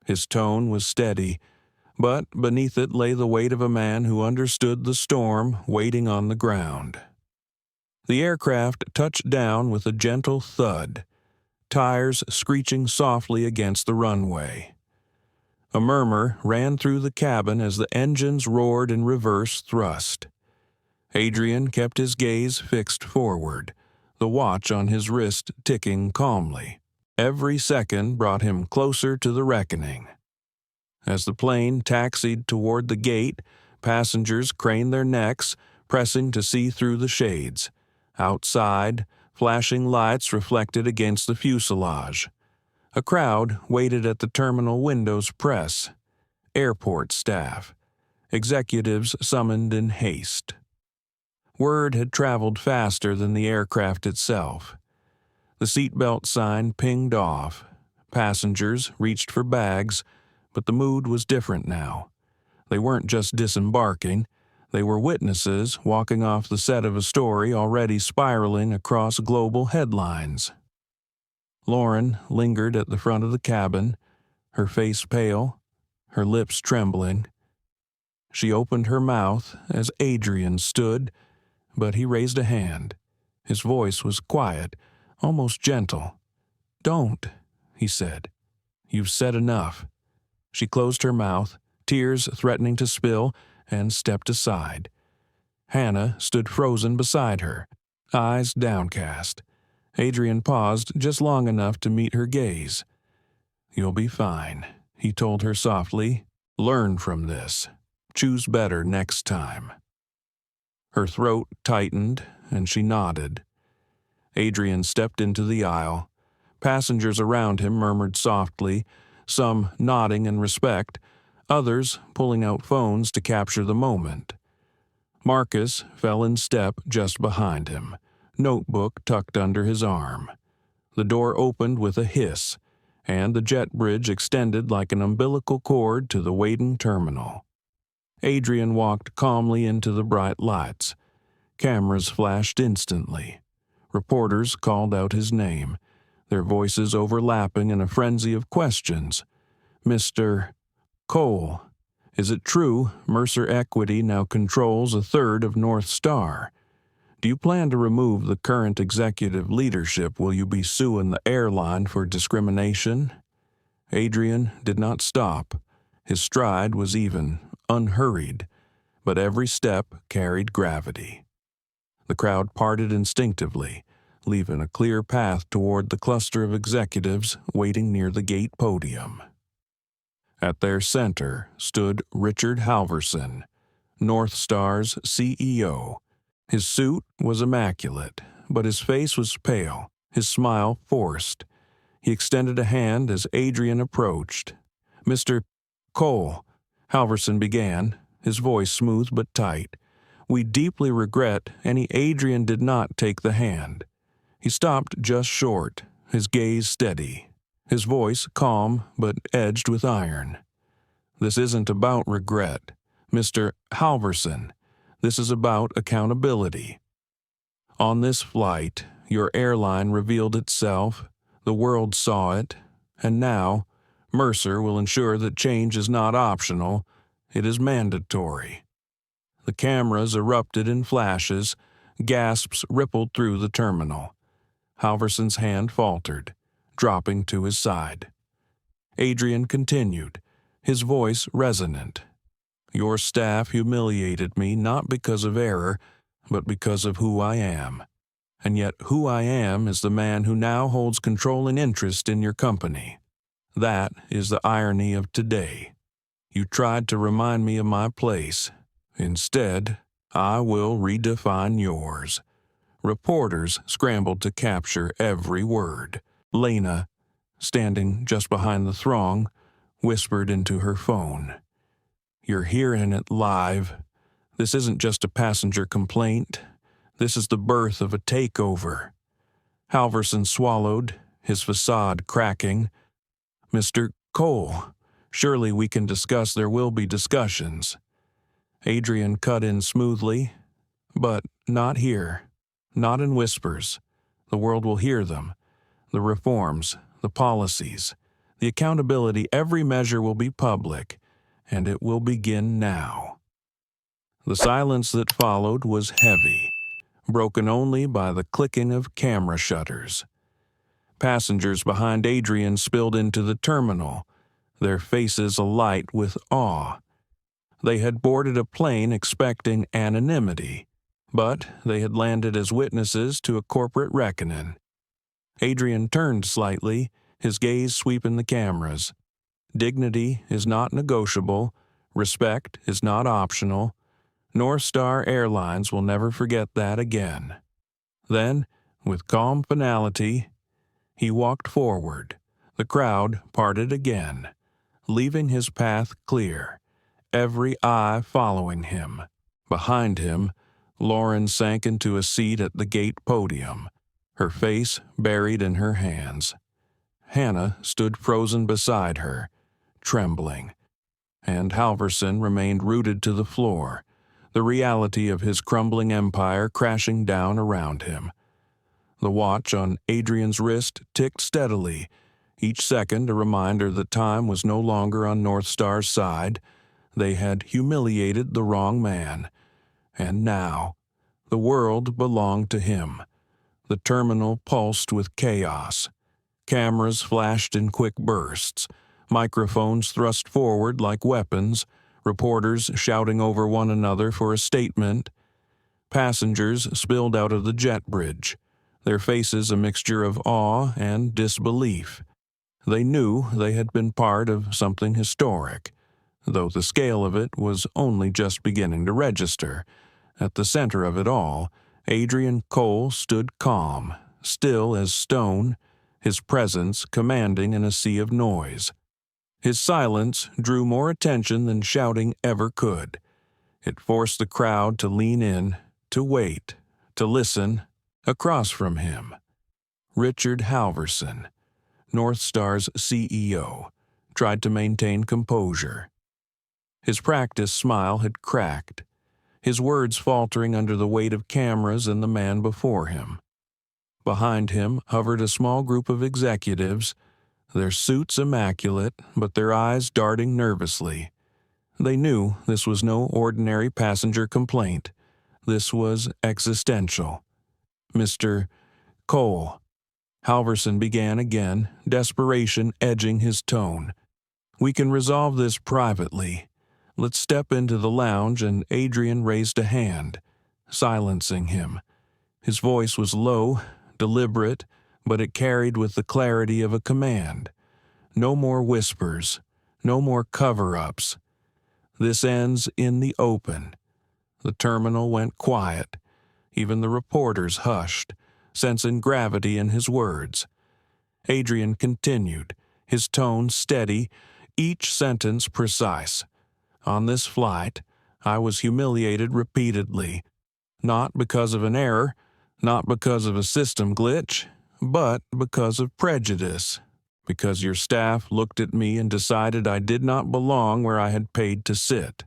His tone was steady, but beneath it lay the weight of a man who understood the storm waiting on the ground. The aircraft touched down with a gentle thud, tires screeching softly against the runway. A murmur ran through the cabin as the engines roared in reverse thrust. Adrian kept his gaze fixed forward, the watch on his wrist ticking calmly. Every second brought him closer to the reckoning. As the plane taxied toward the gate, passengers craned their necks, pressing to see through the shades. Outside, flashing lights reflected against the fuselage. A crowd waited at the terminal windows press. Airport staff. Executives summoned in haste. Word had traveled faster than the aircraft itself. The seatbelt sign pinged off. Passengers reached for bags, but the mood was different now. They weren't just disembarking. They were witnesses walking off the set of a story already spiraling across global headlines. Lauren lingered at the front of the cabin, her face pale, her lips trembling. She opened her mouth as Adrian stood, but he raised a hand. His voice was quiet, almost gentle. "Don't," he said. "You've said enough." She closed her mouth, tears threatening to spill, and stepped aside. Hannah stood frozen beside her, eyes downcast. Adrian paused just long enough to meet her gaze. "You'll be fine," he told her softly. "Learn from this. Choose better next time." Her throat tightened, and she nodded. Adrian stepped into the aisle. Passengers around him murmured softly, some nodding in respect, others pulling out phones to capture the moment. Marcus fell in step just behind him, notebook tucked under his arm. The door opened with a hiss, and the jet bridge extended like an umbilical cord to the waiting terminal. Adrian walked calmly into the bright lights. Cameras flashed instantly. Reporters called out his name, their voices overlapping in a frenzy of questions. "Mr. Cole, is it true Mercer Equity now controls a third of North Star? Do you plan to remove the current executive leadership? Will you be suing the airline for discrimination?" Adrian did not stop. His stride was even, unhurried, but every step carried gravity. The crowd parted instinctively, leaving a clear path toward the cluster of executives waiting near the gate podium. At their center stood Richard Halverson, North Star's CEO. His suit was immaculate, but his face was pale, his smile forced. He extended a hand as Adrian approached. "Mr. Cole," Halverson began, his voice smooth but tight. "We deeply regret Adrian did not take the hand." He stopped just short, his gaze steady, his voice calm but edged with iron. "This isn't about regret, Mr. Halverson. This is about accountability. On this flight, your airline revealed itself, the world saw it, and now Mercer will ensure that change is not optional, it is mandatory." The cameras erupted in flashes, gasps rippled through the terminal. Halverson's hand faltered, dropping to his side. Adrian continued, his voice resonant. Your staff humiliated me not because of error, but because of who I am. And yet who I am is the man who now holds controlling interest in your company. That is the irony of today. You tried to remind me of my place. Instead, I will redefine yours. Reporters scrambled to capture every word. Lena, standing just behind the throng, whispered into her phone. You're hearing it live. This isn't just a passenger complaint. This is the birth of a takeover. Halverson swallowed, his facade cracking. Mr. Cole, surely we can discuss. There will be discussions. Adrian cut in smoothly, but not here. Not in whispers. The world will hear them. The reforms, the policies, the accountability, every measure will be public, and it will begin now. The silence that followed was heavy, broken only by the clicking of camera shutters. Passengers behind Adrian spilled into the terminal, their faces alight with awe. They had boarded a plane expecting anonymity, but they had landed as witnesses to a corporate reckoning. Adrian turned slightly, his gaze sweeping the cameras. Dignity is not negotiable, respect is not optional. North Star Airlines will never forget that again. Then, with calm finality, he walked forward. The crowd parted again, leaving his path clear, every eye following him. Behind him, Lauren sank into a seat at the gate podium, her face buried in her hands. Hannah stood frozen beside her, trembling, and Halverson remained rooted to the floor, the reality of his crumbling empire crashing down around him. The watch on Adrian's wrist ticked steadily, each second a reminder that time was no longer on North Star's side. They had humiliated the wrong man. And now, the world belonged to him. The terminal pulsed with chaos. Cameras flashed in quick bursts, microphones thrust forward like weapons, reporters shouting over one another for a statement. Passengers spilled out of the jet bridge, their faces a mixture of awe and disbelief. They knew they had been part of something historic, though the scale of it was only just beginning to register. At the center of it all, Adrian Cole stood calm, still as stone, his presence commanding in a sea of noise. His silence drew more attention than shouting ever could. It forced the crowd to lean in, to wait, to listen. Across from him, Richard Halverson, North Star's CEO, tried to maintain composure. His practiced smile had cracked, his words faltering under the weight of cameras and the man before him. Behind him hovered a small group of executives, their suits immaculate, but their eyes darting nervously. They knew this was no ordinary passenger complaint. This was existential. Mr. Cole, Halverson began again, desperation edging his tone. We can resolve this privately. Let's step into the lounge, and Adrian raised a hand, silencing him. His voice was low, deliberate, but it carried with the clarity of a command. No more whispers, no more cover-ups. This ends in the open. The terminal went quiet. Even the reporters hushed, sensing gravity in his words. Adrian continued, his tone steady, each sentence precise. On this flight, I was humiliated repeatedly, not because of an error, not because of a system glitch, but because of prejudice, because your staff looked at me and decided I did not belong where I had paid to sit.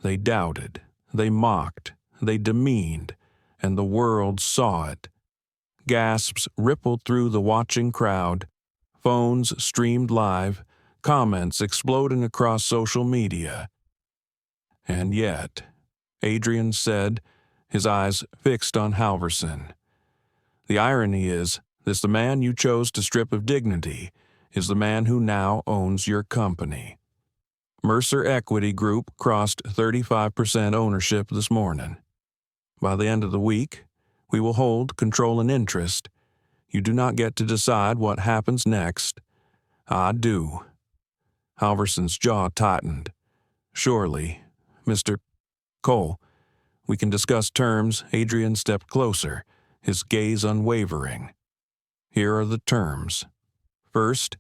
They doubted, they mocked, they demeaned, and the world saw it. Gasps rippled through the watching crowd, phones streamed live, comments exploding across social media. And yet, Adrian said, his eyes fixed on Halverson, the irony is, this the man you chose to strip of dignity, is the man who now owns your company. Mercer Equity Group crossed 35% ownership this morning. By the end of the week, we will hold controlling interest. You do not get to decide what happens next. I do." Halverson's jaw tightened. "Surely, Mr. Cole, we can discuss terms." Adrian stepped closer, his gaze unwavering. "Here are the terms. First,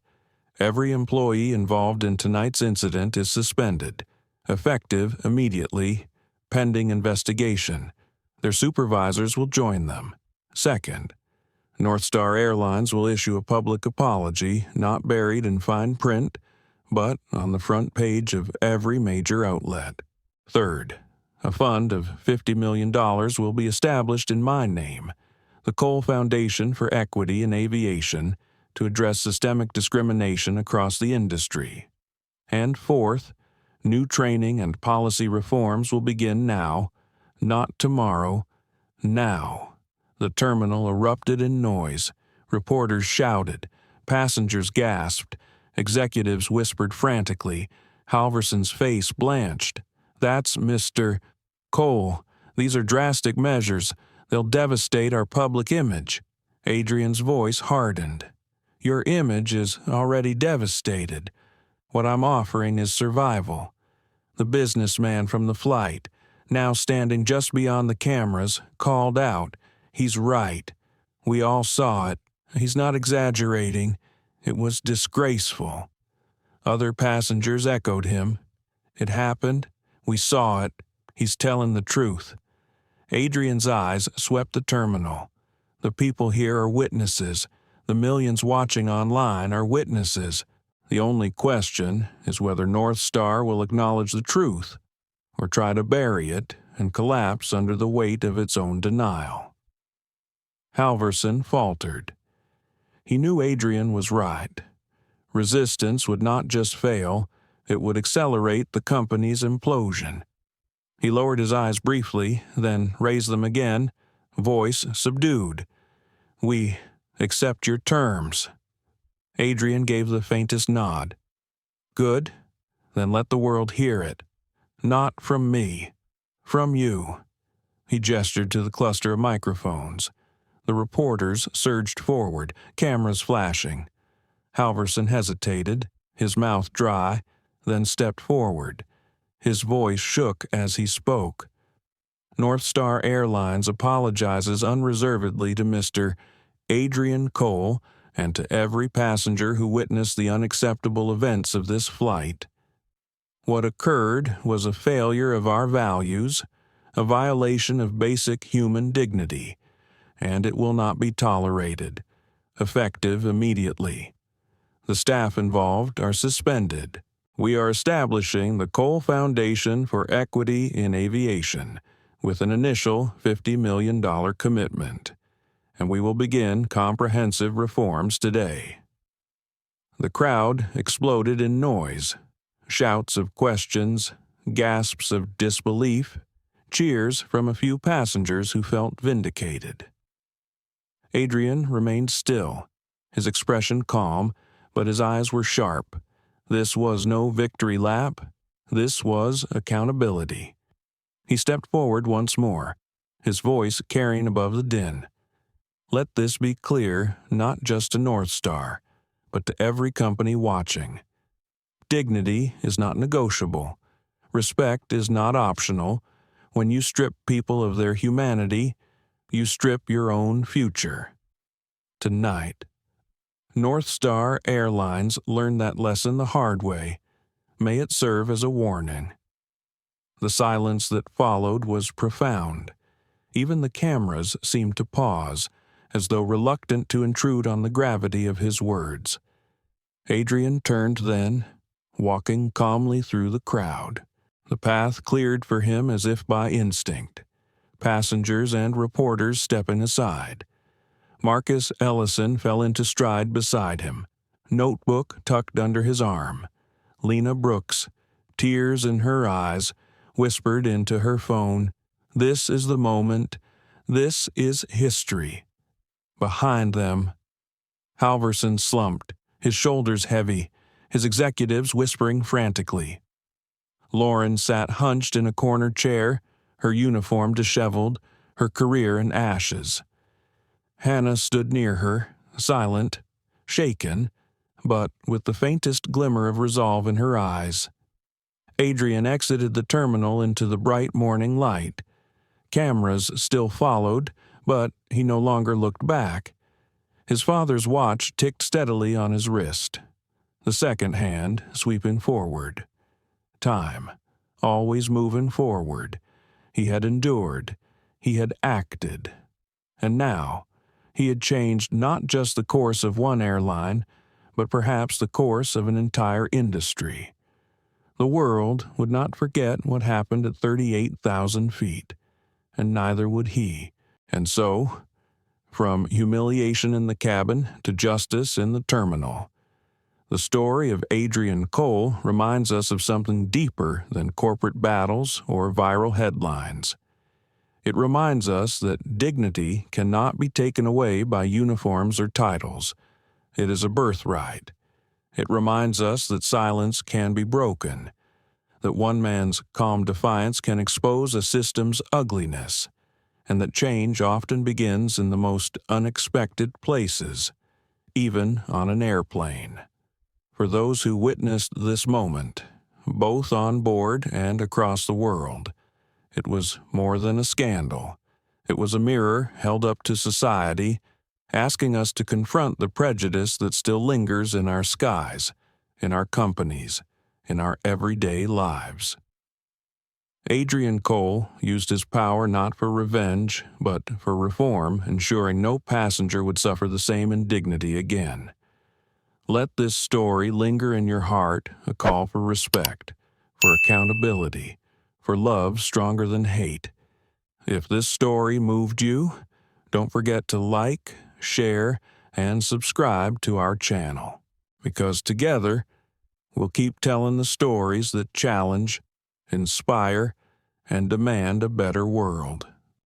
every employee involved in tonight's incident is suspended, effective immediately, pending investigation. Their supervisors will join them. Second, North Star Airlines will issue a public apology, not buried in fine print, but on the front page of every major outlet. Third, a fund of $50 million will be established in my name, the Cole Foundation for Equity in Aviation, to address systemic discrimination across the industry. And fourth, new training and policy reforms will begin now, not tomorrow, now." The terminal erupted in noise. Reporters shouted. Passengers gasped. Executives whispered frantically. Halverson's face blanched. "That's Mr. Cole. These are drastic measures. They'll devastate our public image." Adrian's voice hardened. "Your image is already devastated. What I'm offering is survival." The businessman from the flight, now standing just beyond the cameras, called out, "He's right. We all saw it. He's not exaggerating. It was disgraceful." Other passengers echoed him. "It happened. We saw it. He's telling the truth." Adrian's eyes swept the terminal. "The people here are witnesses. The millions watching online are witnesses. The only question is whether North Star will acknowledge the truth or try to bury it and collapse under the weight of its own denial." Halverson faltered. He knew Adrian was right. Resistance would not just fail, it would accelerate the company's implosion. He lowered his eyes briefly, then raised them again, voice subdued. "We accept your terms." Adrian gave the faintest nod. "Good. Then let the world hear it. Not from me. From you." He gestured to the cluster of microphones. The reporters surged forward, cameras flashing. Halverson hesitated, his mouth dry, then stepped forward. His voice shook as he spoke. "North Star Airlines apologizes unreservedly to Mr. Adrian Cole and to every passenger who witnessed the unacceptable events of this flight. What occurred was a failure of our values, a violation of basic human dignity, and it will not be tolerated, effective immediately. The staff involved are suspended. We are establishing the Cole Foundation for Equity in Aviation with an initial $50 million commitment, and we will begin comprehensive reforms today." The crowd exploded in noise. Shouts of questions, gasps of disbelief, cheers from a few passengers who felt vindicated. Adrian remained still, his expression calm, but his eyes were sharp. This was no victory lap. This was accountability. He stepped forward once more, his voice carrying above the din. "Let this be clear, not just to North Star, but to every company watching. Dignity is not negotiable. Respect is not optional. When you strip people of their humanity, you strip your own future. Tonight." North Star Airlines learned that lesson the hard way. May it serve as a warning. The silence that followed was profound. Even the cameras seemed to pause, as though reluctant to intrude on the gravity of his words. Adrian turned then, walking calmly through the crowd. The path cleared for him as if by instinct, passengers and reporters stepping aside. Marcus Ellison fell into stride beside him, notebook tucked under his arm. Lena Brooks, tears in her eyes, whispered into her phone, "This is the moment. This is history." Behind them, Halverson slumped, his shoulders heavy, his executives whispering frantically. Lauren sat hunched in a corner chair, her uniform disheveled, her career in ashes. Hannah stood near her, silent, shaken, but with the faintest glimmer of resolve in her eyes. Adrian exited the terminal into the bright morning light. Cameras still followed, but he no longer looked back. His father's watch ticked steadily on his wrist, the second hand sweeping forward. Time, always moving forward. He had endured. He had acted. And now, he had changed not just the course of one airline, but perhaps the course of an entire industry. The world would not forget what happened at 38,000 feet, and neither would he. And so, from humiliation in the cabin to justice in the terminal, the story of Adrian Cole reminds us of something deeper than corporate battles or viral headlines. It reminds us that dignity cannot be taken away by uniforms or titles. It is a birthright. It reminds us that silence can be broken, that one man's calm defiance can expose a system's ugliness, and that change often begins in the most unexpected places, even on an airplane. For those who witnessed this moment, both on board and across the world, it was more than a scandal. It was a mirror held up to society, asking us to confront the prejudice that still lingers in our skies, in our companies, in our everyday lives. Adrian Cole used his power not for revenge, but for reform, ensuring no passenger would suffer the same indignity again. Let this story linger in your heart, a call for respect, for accountability, for love stronger than hate. If this story moved you, don't forget to like, share, and subscribe to our channel, because together, we'll keep telling the stories that challenge, inspire, and demand a better world.